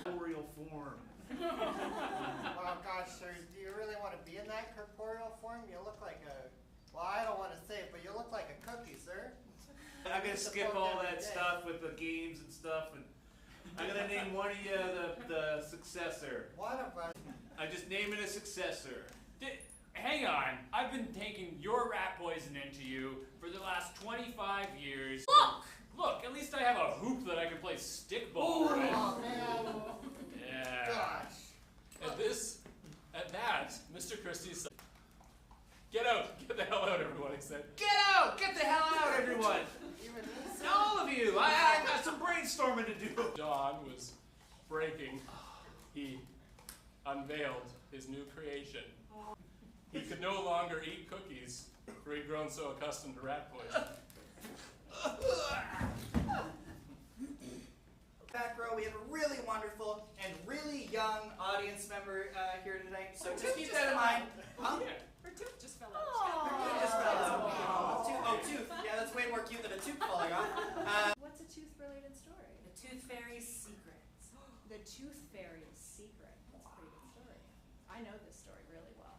Speaker 12: Corporeal form.
Speaker 5: Wow, gosh, sir, do you really want to be in that corporeal form? You look like a, well, I don't want to say it, but you look like a cookie, sir.
Speaker 12: I'm gonna skip all that stuff with the games and stuff, and I'm gonna name one of you the successor.
Speaker 5: One of us.
Speaker 12: I just name it a successor.
Speaker 14: Hang on, I've been taking your rat poison into you for the last 25 years. Look, at least I have a hoop that I can play stickball with.
Speaker 5: Oh, man.
Speaker 14: Yeah.
Speaker 5: Gosh.
Speaker 6: At that, Mr. Christie said, get the hell out, everyone, he said.
Speaker 12: Get out! Get the hell out, everyone!
Speaker 5: Even me, sir?
Speaker 12: All of you! I got some brainstorming to do.
Speaker 6: Dawn was breaking. He unveiled his new creation. He could no longer eat cookies, for he'd grown so accustomed to rat poison.
Speaker 1: Back row, we have a really wonderful and really young audience member here tonight, so just keep that in mind. Huh?
Speaker 11: Her tooth just fell out.
Speaker 1: Her just fell out. Tooth. Yeah, that's way more cute than a tooth falling off.
Speaker 11: What's a tooth-related story?
Speaker 2: The Tooth Fairy's secrets.
Speaker 11: The Tooth Fairy's secret. That's a pretty good story. I know this story really well.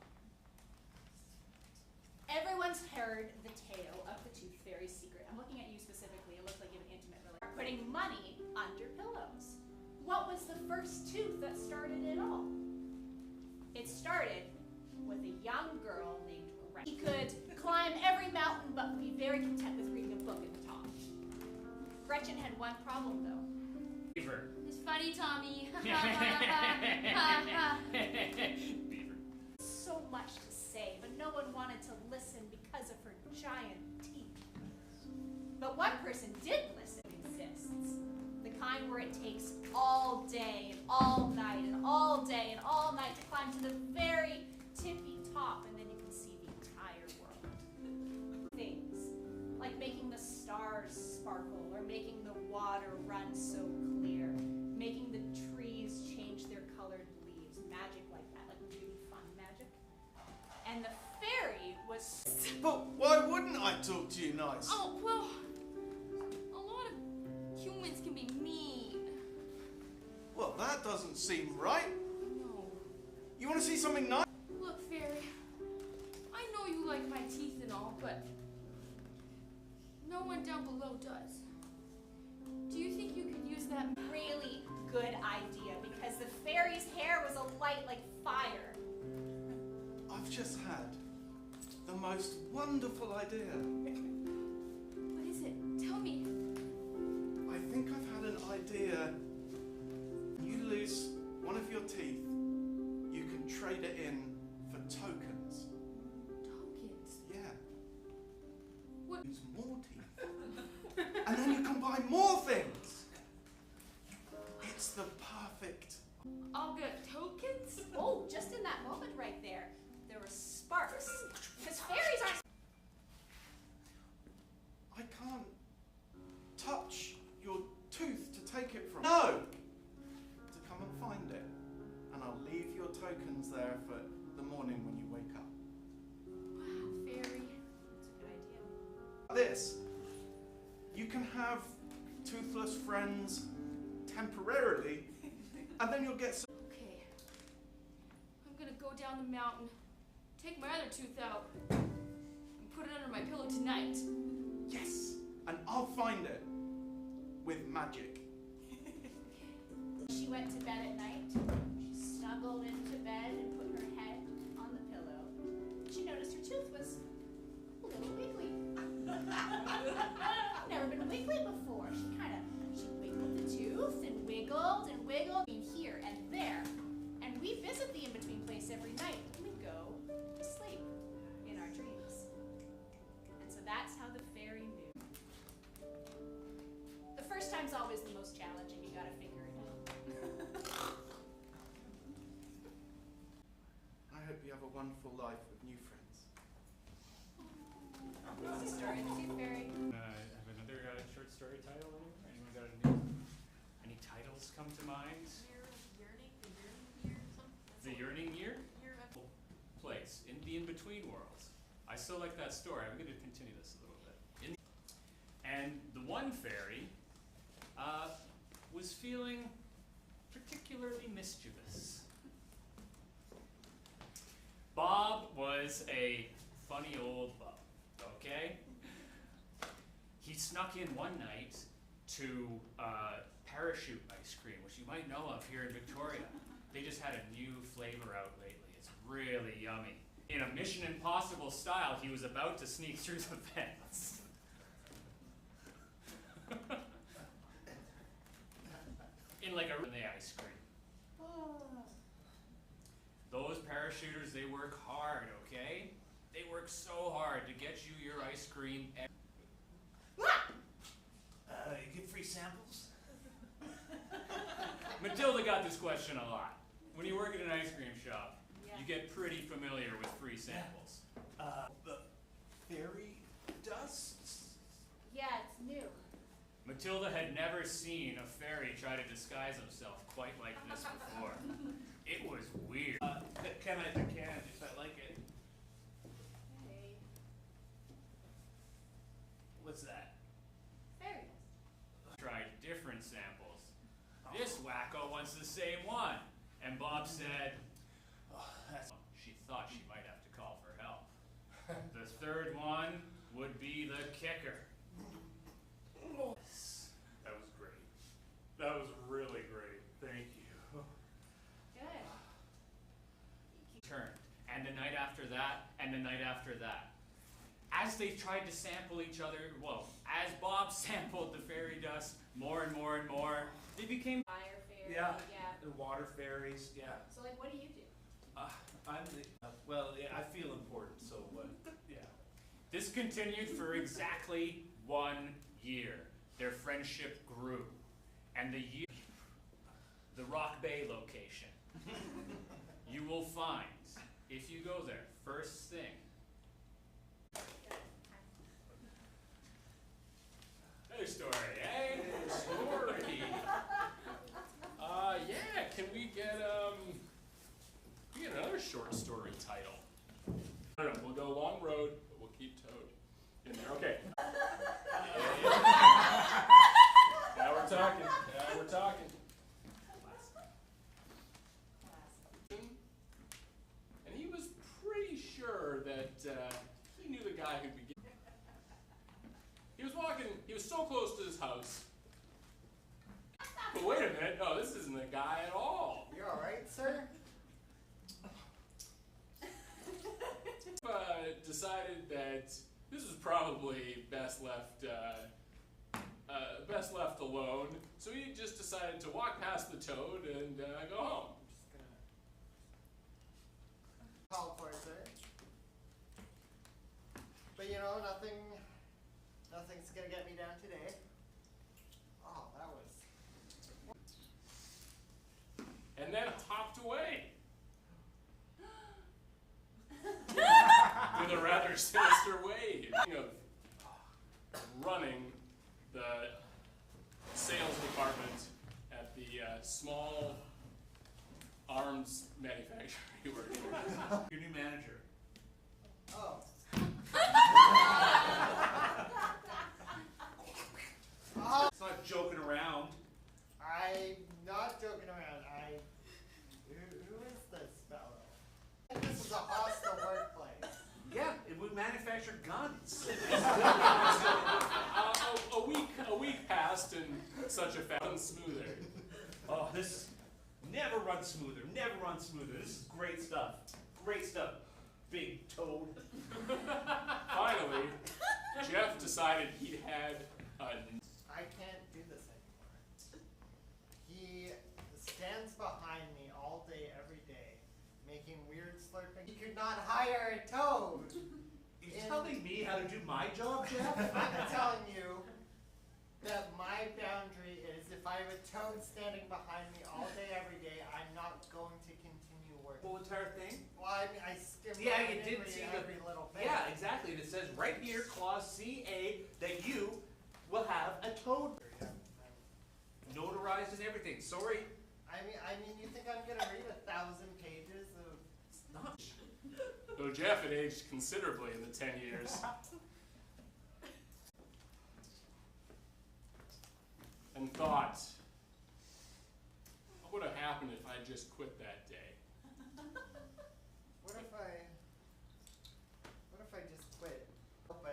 Speaker 13: Everyone's heard the tale of the Tooth Fairy's secret. I'm looking at you specifically. It looks like you have an intimate relationship. Putting money under pillows. what was the first tooth that started it all? It started with a young girl named Gretchen. He could climb every mountain but be very content with reading a book at the top. Gretchen had one problem though.
Speaker 14: Beaver.
Speaker 8: It's funny, Tommy.
Speaker 14: Beaver.
Speaker 13: So much to say, but no one wanted to listen because of her giant teeth. But one person did listen. Exists. The kind where it takes all day and all night and all day and all night to climb to the very tippy top, and then you can see the entire world. Things like making the stars sparkle, or making the water run so clear, making the trees change their colored leaves, magic like that, like really fun magic. And the fairy was.
Speaker 4: But why wouldn't I talk to you nice?
Speaker 8: Oh, well, a lot of humans can be mean.
Speaker 4: Well, that doesn't seem right.
Speaker 8: No.
Speaker 4: You want to see something nice?
Speaker 8: Look, Fairy, I know you like my teeth and all, but no one down below does. Do you think you could use that?
Speaker 13: Really good idea, because the fairy's hair was alight like fire.
Speaker 4: I've just had the most wonderful idea.
Speaker 8: What is it? Tell me.
Speaker 4: I think I've had an idea. You lose one of your teeth, you can trade it in for tokens.
Speaker 8: Tokens?
Speaker 4: Yeah.
Speaker 8: What?
Speaker 4: Use more teeth. And then you can buy more things. It's the perfect.
Speaker 8: I'll get tokens?
Speaker 13: Oh, just in that moment right there, there were sparks. Because fairies aren't.
Speaker 4: I can't touch your tooth to take it from. No! To come and find it. And I'll leave your tokens there for the morning when you wake up.
Speaker 8: Wow, Fairy.
Speaker 13: That's a good idea.
Speaker 4: This. You can have toothless friends temporarily, and then you'll get some.
Speaker 8: Okay. I'm gonna go down the mountain, take my other tooth out, and put it under my pillow tonight.
Speaker 4: Yes! And I'll find it. With magic.
Speaker 13: She went to bed at night. She snuggled into bed and put her head on the pillow. She noticed her tooth was a little wiggly. Never been wiggly before. She wiggled the tooth and wiggled between here and there. And we visit the in-between place every night when we go to sleep in our dreams. And so that's how the fairy knew. The first time's always the most challenging. You gotta figure it out.
Speaker 4: I hope you have a wonderful life with new friends.
Speaker 13: That's the story of the Tooth Fairy.
Speaker 14: Have another short story title? Anyone got any titles come to mind? The Yearning Year? Place in the in-between worlds. I still like that story. I'm going to continue this a little bit. And the one fairy was feeling particularly mischievous. Bob was a funny old bub, okay? He snuck in one night to parachute ice cream, which you might know of here in Victoria. They just had a new flavor out lately. It's really yummy. In a Mission Impossible style, he was about to sneak through the fence. In like a the ice cream. Those parachuters, they work hard, okay? They work so hard to get you your ice cream.
Speaker 12: You get free samples?
Speaker 14: Matilda got this question a lot. When you work at an ice cream shop, you get pretty familiar with free samples.
Speaker 12: The fairy dust?
Speaker 13: Yeah, it's new.
Speaker 14: Matilda had never seen a fairy try to disguise himself quite like this before. It was weird.
Speaker 12: Can if I like it.
Speaker 13: Hey.
Speaker 12: What's that?
Speaker 13: Fairy dust.
Speaker 14: Tried different samples. This wacko wants the same one. And Bob said, she thought she might have to call for help. The third one would be the kicker. That was great. That was really great. and the night after that, and the night after that. As they tried to sample each other, well, as Bob sampled the fairy dust more and more and more, they became
Speaker 13: Fire fairy.
Speaker 12: Yeah.
Speaker 13: Yeah.
Speaker 12: The water fairies, yeah.
Speaker 13: So like, what do you do?
Speaker 12: I'm the, well, yeah, I feel important, so yeah.
Speaker 14: This continued for exactly 1 year. Their friendship grew. And the Rock Bay location, you will find, if you go there, first thing. Hey, story, eh? Story.
Speaker 6: Yeah, can we get another short story title? No, we'll go Long Road, but we'll keep Toad in there. Okay. Now we're talking. Now we're talking. And he was pretty sure that he knew the guy who'd be. He was walking. He was so close to his house. But wait a minute. No, this isn't the guy at all.
Speaker 5: You alright, sir?
Speaker 6: Decided that this was probably best left alone. So he just decided to walk past the Toad and go home.
Speaker 5: I'm just gonna call for it, sir. But you know, nothing's gonna get me down today. Oh, that was.
Speaker 6: And then hopped away. With a rather sinister way of running the sales department at the small arms manufacturer you work in.
Speaker 12: Your new manager.
Speaker 5: Oh.
Speaker 12: It's not joking around.
Speaker 5: I'm not joking around. Who is this fellow? This is a hostile workplace.
Speaker 12: Yeah, we manufacture guns.
Speaker 6: A week passed and such a fast smoother.
Speaker 12: Oh, this never runs smoother. Never runs smoother. This is great stuff. Great stuff. Big Toad.
Speaker 6: Finally, Jeff decided he had a.
Speaker 5: I can't do this anymore. He stands behind me all day, every day, making weird slurping. He could not hire a toad.
Speaker 12: You're telling me how to do my job, Jeff?
Speaker 5: I'm telling you that my boundary is if I have a toad standing behind me all day, every day, I'm not going to continue working.
Speaker 12: The whole entire thing?
Speaker 5: Well, I mean, I skimmed
Speaker 12: Yeah,
Speaker 5: over
Speaker 12: you did
Speaker 5: every
Speaker 12: see
Speaker 5: little thing.
Speaker 12: Yeah, exactly. And it says right here, clause CA, that you will have a toad. Notarized and everything. Sorry.
Speaker 5: I mean, you think I'm gonna read 1,000 pages of?
Speaker 12: Not.
Speaker 6: Though Jeff had aged considerably in the 10 years. And thought, what would have happened if I just quit that day?
Speaker 5: What if I just quit? But I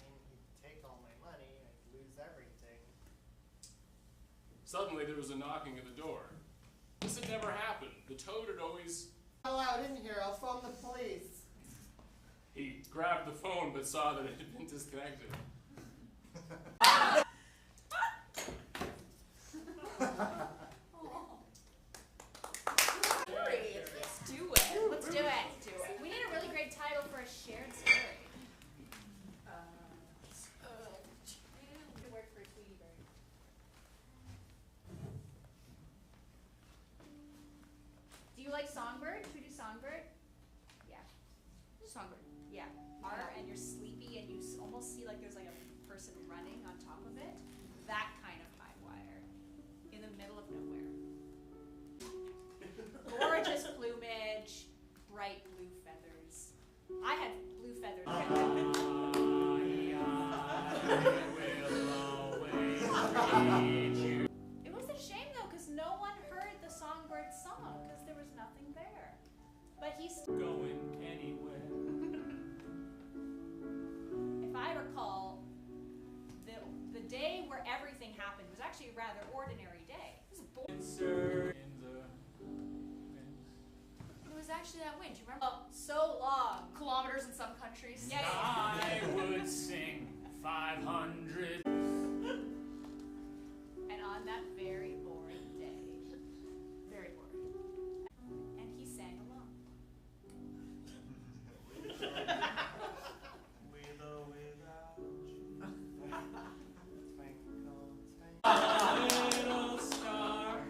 Speaker 5: mean, he'd take all my money, I'd lose everything.
Speaker 6: Suddenly there was a knocking at the door. This had never happened. The Toad had always.
Speaker 5: Hell out in here, I'll phone the police.
Speaker 6: He grabbed the phone but saw that it had been disconnected.
Speaker 13: Let's do it. Let's do it. We need a really great title for a shared story. Good work for Tweety Bird. Do you like Songbird? Should we do Songbird? Yeah. Songbird. Yeah. And you're sleepy and you almost see like there's like a person running on top of it. That kind of high wire. In the middle of nowhere. Gorgeous plumage, bright blue feathers. I had blue feathers. It was a shame though, because no one heard the Songbird song, because there was nothing there. But he's
Speaker 14: Going anywhere.
Speaker 13: if I recall, the day where everything happened was actually a rather ordinary day. It was
Speaker 8: actually that win? Do you remember?
Speaker 13: So long.
Speaker 8: Kilometers in some countries.
Speaker 13: Yeah.
Speaker 14: I would sing 500.
Speaker 13: And on that very boring day,
Speaker 8: Very boring.
Speaker 13: and he sang along.
Speaker 4: With or without you.
Speaker 14: Little star,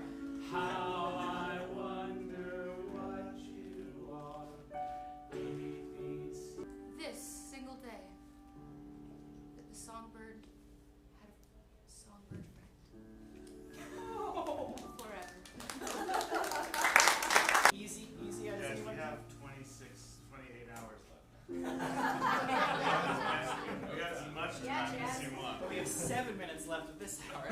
Speaker 14: how I wonder what you are. Baby, please.
Speaker 8: This single day that the songbird had a songbird friend. Forever.
Speaker 1: Easy. Does anyone
Speaker 12: have 28 hours left. We got as much time as you want.
Speaker 1: But we have 7 minutes left of this hour.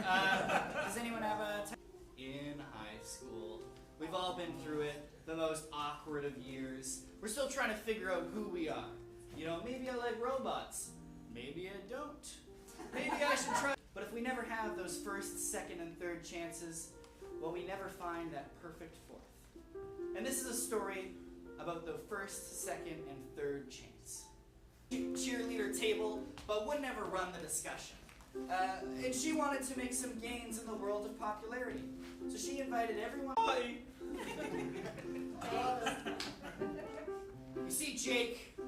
Speaker 1: Does anyone have a time? In high school, we've all been through it. The most awkward of years. We're still trying to figure out who we are. You know, maybe I like robots. Maybe I don't. Maybe I should try. But if we never have those first, second, and third chances, well, we never find that perfect fourth. And this is a story about the first, second, and third chance. Cheerleader table, but would never run the discussion. And she wanted to make some gains in the world of popularity. So she invited everyone. Hi! You see, Jake.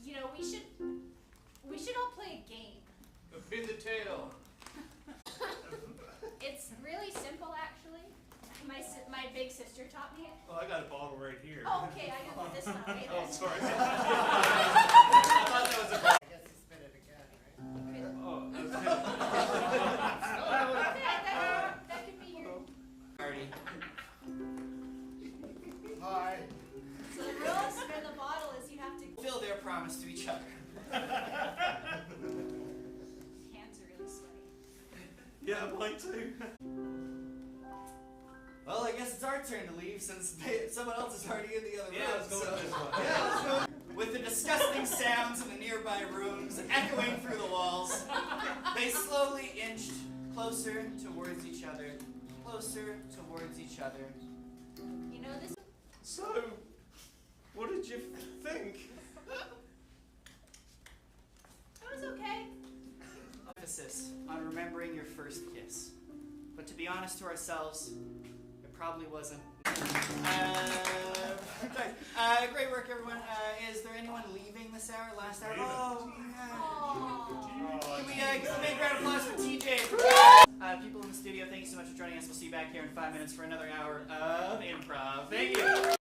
Speaker 13: You know, we should all play a game.
Speaker 12: Pin the tail.
Speaker 13: It's really simple, actually. My big sister taught me it.
Speaker 12: Oh, I got a bottle right here.
Speaker 13: Oh, okay, I didn't put this one away
Speaker 12: Oh,
Speaker 13: then.
Speaker 12: sorry.
Speaker 5: I thought that was a. I guess you spin it again, right?
Speaker 12: Oh,
Speaker 13: That could be your.
Speaker 1: Party.
Speaker 5: Hi.
Speaker 13: So the rule of spin the bottle is you have to.
Speaker 1: Fulfill their promise to each other.
Speaker 13: Hands are really sweaty.
Speaker 4: Yeah, mine too.
Speaker 1: Well, I guess it's our turn to leave since someone else is already in the other room.
Speaker 12: Yeah, let's go with this one.
Speaker 1: Yeah, let's go. With the disgusting sounds in the nearby rooms echoing through the walls, they slowly inched closer towards each other, closer towards each other.
Speaker 13: You know this.
Speaker 4: So, what did you think?
Speaker 13: It was okay.
Speaker 1: Emphasis on remembering your first kiss. But to be honest to ourselves, it probably wasn't. Great work, everyone. Is there anyone leaving this hour? Last hour? Oh, yeah. Can we give a big round of applause for TJ? People in the studio, thank you so much for joining us. We'll see you back here in 5 minutes for another hour of improv. Thank you.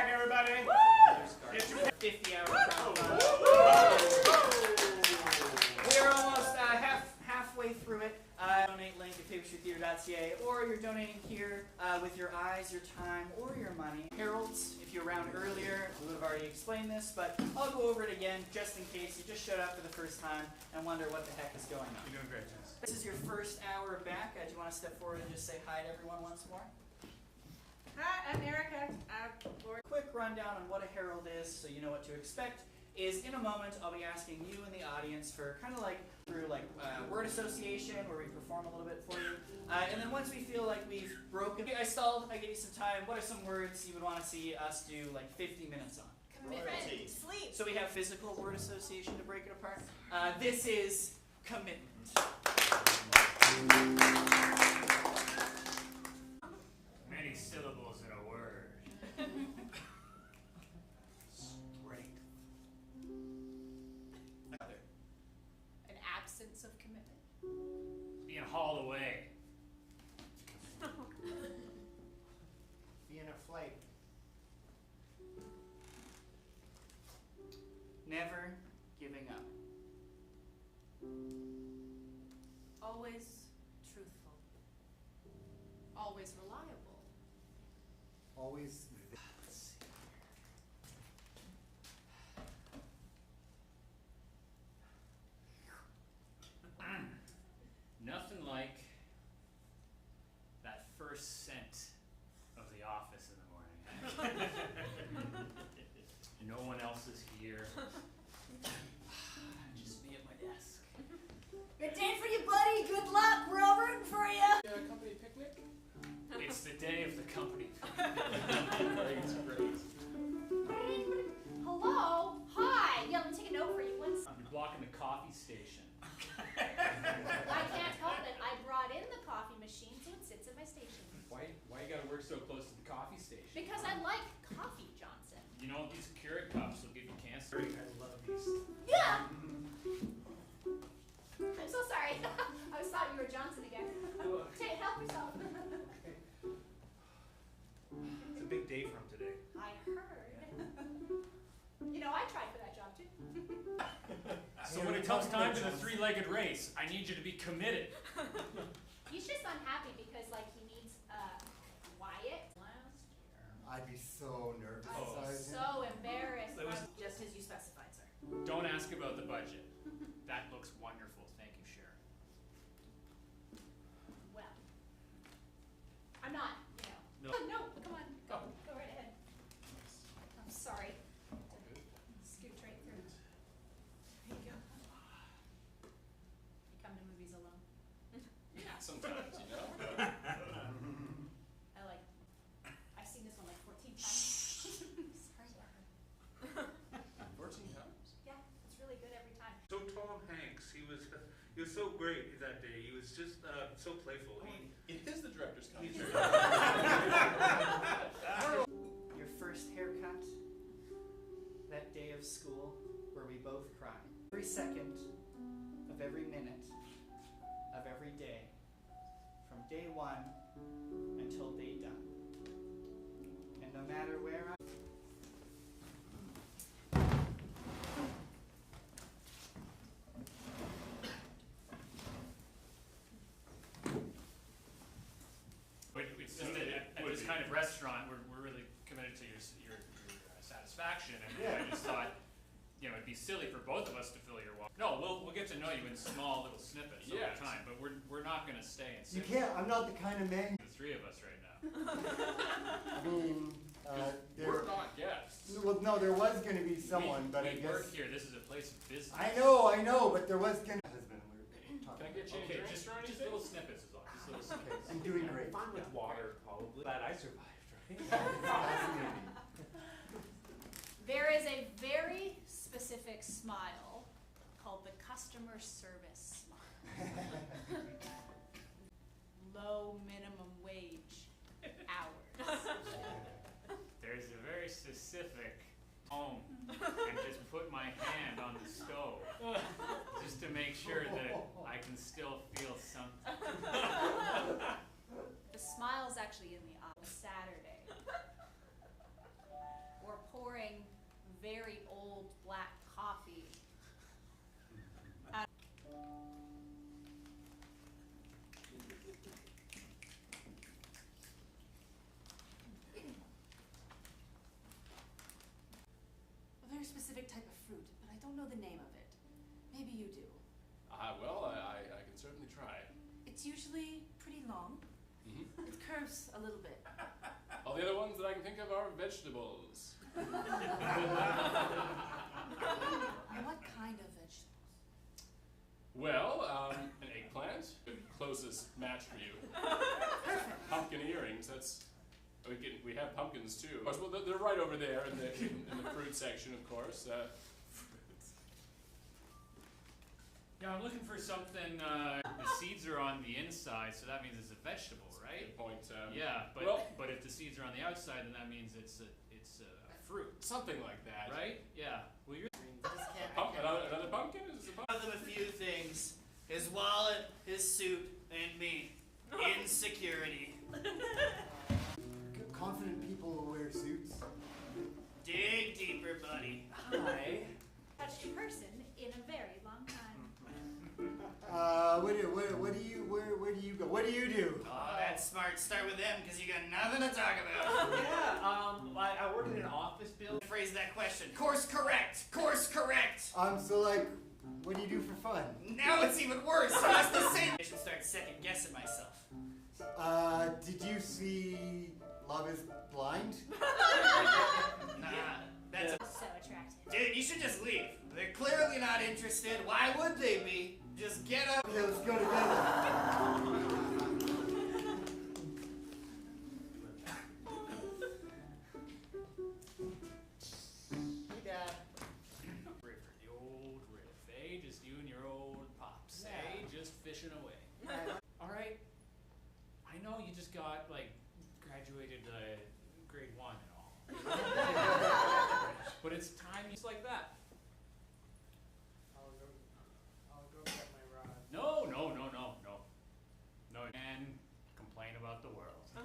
Speaker 12: back, everybody.
Speaker 1: Get your 50-hour crowdfunding. We're almost halfway through it. Donate link at paperstreettheater.ca, or you're donating here with your eyes, your time, or your money. Heralds, if you're around earlier, we would have already explained this, but I'll go over it again just in case you just showed up for the first time and wonder what the heck is going on.
Speaker 14: You're doing great, Jess.
Speaker 1: This is your first hour back. Do you want to step forward and just say hi to everyone once more?
Speaker 3: Hi, I'm Erica.
Speaker 1: Quick rundown on what a herald is so you know what to expect is in a moment I'll be asking you in the audience for kind of like through like word association where we perform a little bit for you. And then once we feel like we've broken, I stalled, I gave you some time. What are some words you would want to see us do like 50 minutes on?
Speaker 13: Commitment. Sleep.
Speaker 1: So we have physical word association to break it apart. This is commitment.
Speaker 12: Many syllables in a word. Strength.
Speaker 13: An absence of commitment.
Speaker 12: Being hauled away.
Speaker 5: Being a flake.
Speaker 1: Never giving up.
Speaker 11: Always truthful. Always reliable.
Speaker 5: Always.
Speaker 14: Nothing like that first scent of the office in the morning. No one else is here. Just me at my desk.
Speaker 13: Good day for you, buddy. Good luck. We're all rooting for you.
Speaker 6: Company picnic?
Speaker 14: It's the day of the company.
Speaker 6: Great.
Speaker 13: Hello. Hi. Yeah, let me take a note for you.
Speaker 14: You're blocking the coffee station.
Speaker 13: I can't help it. I brought in the coffee machine, so it sits at my station.
Speaker 6: Why you gotta work so close to the coffee station?
Speaker 13: Because I like coffee, Johnson.
Speaker 14: You know, these Keurig cups will give you cancer.
Speaker 12: I love these.
Speaker 13: Yeah. I'm so sorry. I was thought you were Johnson again. Hey, help yourself.
Speaker 12: It's a big day for him today.
Speaker 13: I heard. You know, I tried for that job too.
Speaker 14: So when it comes time to the three-legged race, I need you to be committed.
Speaker 13: He's just unhappy because, like, he needs Wyatt last year.
Speaker 5: I'd be so nervous.
Speaker 13: I'm so embarrassed.
Speaker 14: It was-
Speaker 13: Just as you specified, sir.
Speaker 14: Don't ask about the budget. That looks wonderful. Thank you, Sharon.
Speaker 13: Well, I'm not, you know.
Speaker 14: No.
Speaker 13: No, come on. Go right ahead. I'm sorry. Scoot right through. There you go. You come to movies alone?
Speaker 6: Yeah, sometimes, you know.
Speaker 13: I've seen this one like 14 times. Sorry.
Speaker 6: 14 times?
Speaker 13: Yeah, it's really good every time.
Speaker 15: So Tom Hanks, he was so great that day. He was just so playful.
Speaker 6: It is the director's cut.
Speaker 1: Your first haircut, that day of school where we both cried. Every second of every minute of every day, from day one until day done. And no matter where I
Speaker 14: It's just that at this kind of restaurant, we're really committed to your satisfaction, and I just thought, you know, it'd be silly for both of us to fill your walk. No, we'll get to know you in small little snippets over
Speaker 6: Yes.
Speaker 14: time, but we're not going to stay and
Speaker 5: You
Speaker 14: sit
Speaker 5: can't. I'm not the kind of man.
Speaker 14: the three of us right now.
Speaker 5: I mean,
Speaker 6: We're not guests.
Speaker 5: well, no, there was going to be someone, but I
Speaker 14: we
Speaker 5: guess.
Speaker 14: work here. This is a place of business.
Speaker 5: I know, but there was going to. Husband, we were talking.
Speaker 6: Can I get you
Speaker 14: Okay,
Speaker 6: a drink
Speaker 14: just
Speaker 6: or anything?
Speaker 14: little snippets is all. Just little snippets.
Speaker 5: I'm doing great.
Speaker 12: Fine with water, probably. Glad I survived, right?
Speaker 5: Fascinating.
Speaker 13: There is a very specific smile called the customer service smile. Low minimum wage hours.
Speaker 14: There's a very specific home, and just put my hand on the stove, just to make sure that I can still feel something.
Speaker 13: The smile's actually in the eye. Saturday.
Speaker 2: it's usually pretty long.
Speaker 6: Mm-hmm.
Speaker 2: It curves a little bit.
Speaker 6: All the other ones that I can think of are vegetables.
Speaker 2: What kind of vegetables?
Speaker 6: Well, an eggplant, the closest match for you. Pumpkin earrings, that's, we have pumpkins too. Of course, well, they're right over there in the fruit section, of course. Fruits.
Speaker 14: Yeah, I'm looking for something, the seeds are on the inside, so that means it's a vegetable, right?
Speaker 6: Good point.
Speaker 14: Yeah, but,
Speaker 6: well,
Speaker 14: but if the seeds are on the outside, then that means it's a fruit.
Speaker 6: something like that.
Speaker 14: Right? Yeah. Well, you're
Speaker 6: Another pumpkin? Is it a pumpkin?
Speaker 1: One of them a few things. His wallet, his suit, and me. Insecurity.
Speaker 5: Confident people will wear suits.
Speaker 1: Dig deeper, buddy.
Speaker 13: Hi. Touched a person in a very long time.
Speaker 5: Where do you go? What do you do?
Speaker 1: Oh, that's smart. Start with them, because you got nothing to talk about.
Speaker 12: I work in an office building.
Speaker 1: Phrase that question. Course correct. Course correct.
Speaker 5: So like, what do you do for fun?
Speaker 1: Now it's even worse. That's the same. I should start second guessing myself.
Speaker 5: Did you see Love is Blind?
Speaker 1: Nah, that's
Speaker 13: So attractive.
Speaker 1: Dude, you should just leave. They're clearly not interested. Why would they be? Just get up.
Speaker 5: Okay, let's go together.
Speaker 1: Hey, Dad.
Speaker 14: River, the old riff, eh? Just you and your old pops, eh? Just fishing away. All right. I know you just got, like, graduated grade 1 and all. But it's time just like that.
Speaker 5: I'll go get my rod.
Speaker 14: No. And complain about the world.
Speaker 5: Hey,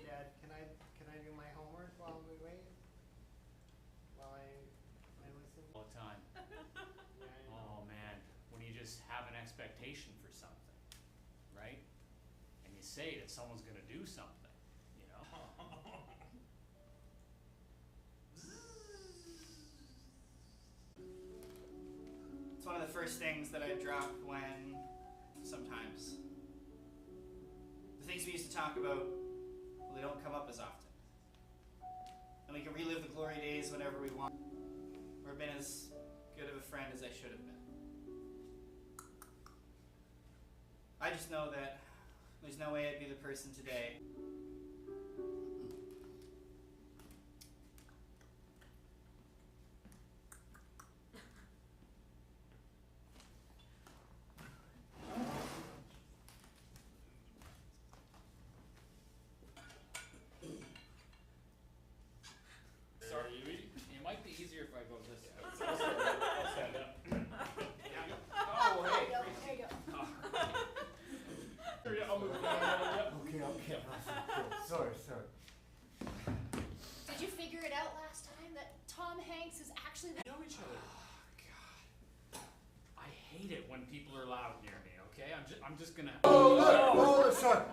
Speaker 5: Dad, can I do my homework while we wait? While I listen?
Speaker 14: All the time.
Speaker 5: Yeah, I know.
Speaker 14: Oh man, when you just have an expectation for something, right? And you say that someone's gonna do something, you know?
Speaker 1: It's one of the first things that I drop when, sometimes, the things we used to talk about, well, they don't come up as often. And we can relive the glory days whenever we want, or been as good of a friend as I should have been. I just know that there's no way I'd be the person today.
Speaker 14: Sorry, it might be easier if I go this way. I'll stand up. Oh, hey.
Speaker 13: There you go.
Speaker 14: I'll move down.
Speaker 5: Okay. Sorry.
Speaker 13: Did you figure it out last time that Tom Hanks is actually the
Speaker 14: We know each other. I hate it when people are loud near me, okay? I'm just gonna.
Speaker 5: Sorry.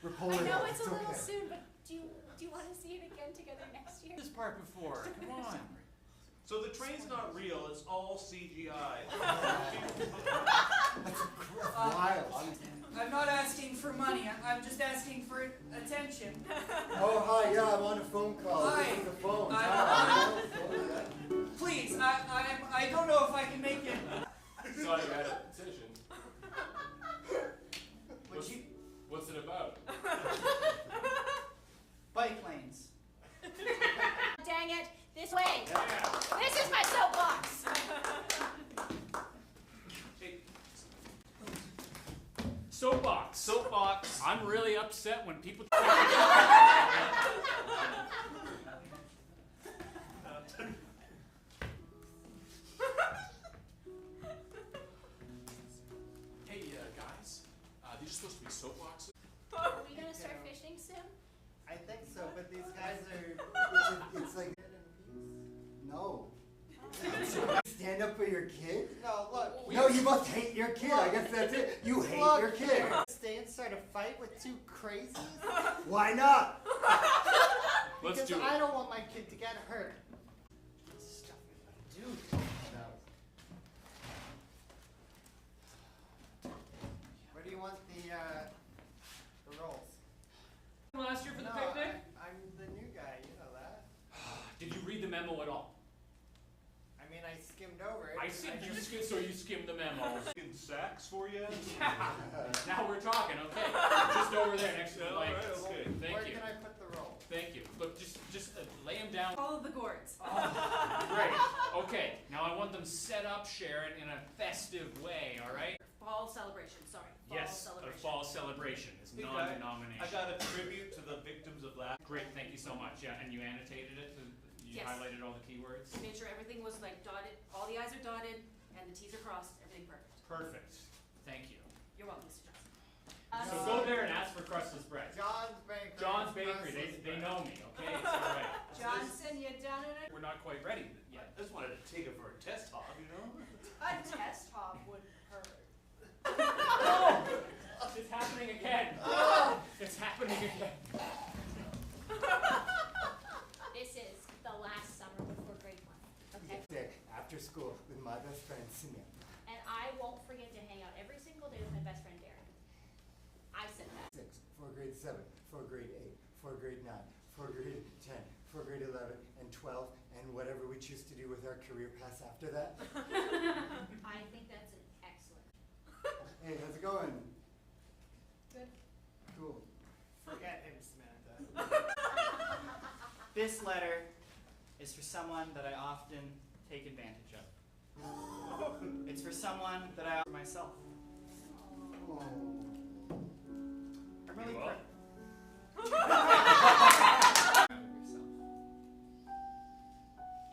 Speaker 5: We're pulling
Speaker 13: I know
Speaker 5: out.
Speaker 13: it's a
Speaker 5: It's
Speaker 13: little
Speaker 5: okay.
Speaker 13: soon, but do you want to see it again together next year?
Speaker 14: This part before. Come on.
Speaker 15: So the train's not real, it's all CGI.
Speaker 5: That's wild.
Speaker 1: I'm not asking for money. I'm just asking for attention.
Speaker 5: Oh, hi, yeah, I'm on a phone call.
Speaker 1: Hi.
Speaker 5: This is the phone.
Speaker 1: Please, I don't know if I can make it.
Speaker 6: So I got a decision. What's it about?
Speaker 1: Bike lanes.
Speaker 13: Dang it! This way! This is my soapbox!
Speaker 14: Soapbox. I'm really upset when people.
Speaker 6: Hey, guys, these are supposed to be soapboxes.
Speaker 13: Are we gonna start fishing soon?
Speaker 5: I think so, but these guys are. It's like. No. Stand up for your kid? No, look. No, you must hate your kid. I guess that's it. You hate your kid. Stay and start a fight with two crazies?
Speaker 12: Why not?
Speaker 6: Let's
Speaker 5: Because
Speaker 6: do it.
Speaker 5: I don't want my kid to get hurt.
Speaker 6: Here
Speaker 5: want the rolls?
Speaker 14: Last year for the
Speaker 5: No,
Speaker 14: picnic?
Speaker 5: I'm the new guy, you know that.
Speaker 14: Did you read the memo at all?
Speaker 5: I mean, I skimmed over it.
Speaker 14: I see. So you skimmed the memo.
Speaker 4: In sacks for you?
Speaker 14: Now we're talking. Okay. Just over there next to the
Speaker 4: All right,
Speaker 14: blankets.
Speaker 4: okay.
Speaker 14: Thank
Speaker 5: Where
Speaker 14: you.
Speaker 5: can I put the roll?
Speaker 14: Thank you. Look, just lay them down.
Speaker 7: All of the gourds.
Speaker 14: Great. Okay. Now I want them set up, Sharon, in a festive way. All right?
Speaker 7: Fall celebration, sorry. Fall
Speaker 14: Yes.
Speaker 7: celebration.
Speaker 14: A fall celebration. It's
Speaker 4: Hey,
Speaker 14: non-denominational.
Speaker 4: I got a tribute to the victims of last.
Speaker 14: Great. Thank you so much. Yeah. And you annotated it. You
Speaker 7: Yes.
Speaker 14: highlighted all the keywords.
Speaker 7: Made sure everything was like dotted, all the I's are dotted, and the T's are crossed, everything perfect.
Speaker 14: Perfect. Thank you.
Speaker 7: You're welcome, Mr.
Speaker 14: So
Speaker 7: Johnson.
Speaker 14: go there and ask for crustless bread.
Speaker 5: John's Bakery.
Speaker 14: John's Bakery. They know me. Okay. It's all right.
Speaker 13: Johnson, you done it?
Speaker 14: We're not quite ready yet.
Speaker 4: I just wanted to take it for a test hop, you know?
Speaker 13: A test hop wouldn't hurt.
Speaker 14: It's happening again. It's happening again.
Speaker 13: This is the last summer before grade 1. Okay?
Speaker 5: Day after school with my best friend Samantha.
Speaker 13: And I won't forget to hang out every single day with my best friend Darren. I said that.
Speaker 5: 6, for grade 7, for grade 8, for grade 9, for grade 10, for grade 11, and 12, and whatever we choose to do with our career paths after that.
Speaker 13: I think that's an excellent.
Speaker 5: Hey, how's it going?
Speaker 13: Good.
Speaker 5: Cool.
Speaker 3: Forget him, Samantha.
Speaker 1: This letter is for someone that I often take advantage of. It's for someone that I offer myself.
Speaker 5: Oh.
Speaker 1: I'm really
Speaker 14: You
Speaker 1: proud.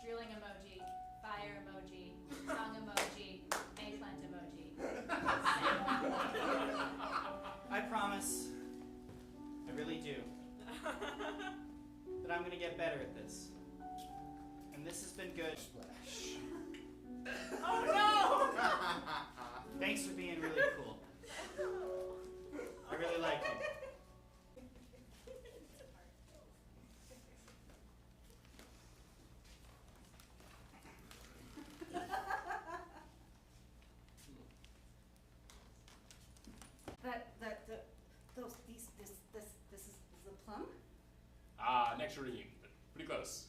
Speaker 13: Drilling emoji, fire emoji, tongue emoji, eggplant emoji.
Speaker 1: I promise, I really do, that I'm gonna get better at this. And this has been good.
Speaker 5: Splash.
Speaker 13: Oh no!
Speaker 1: Thanks for being really cool. I really like you.
Speaker 7: This is the plum?
Speaker 6: Nectarine, but pretty close.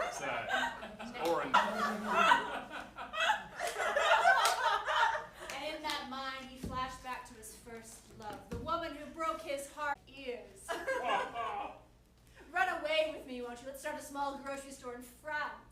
Speaker 6: It's orange.
Speaker 13: And in that mind, he flashed back to his first love, the woman who broke his heart ears. Run away with me, won't you? Let's start a small grocery store in France.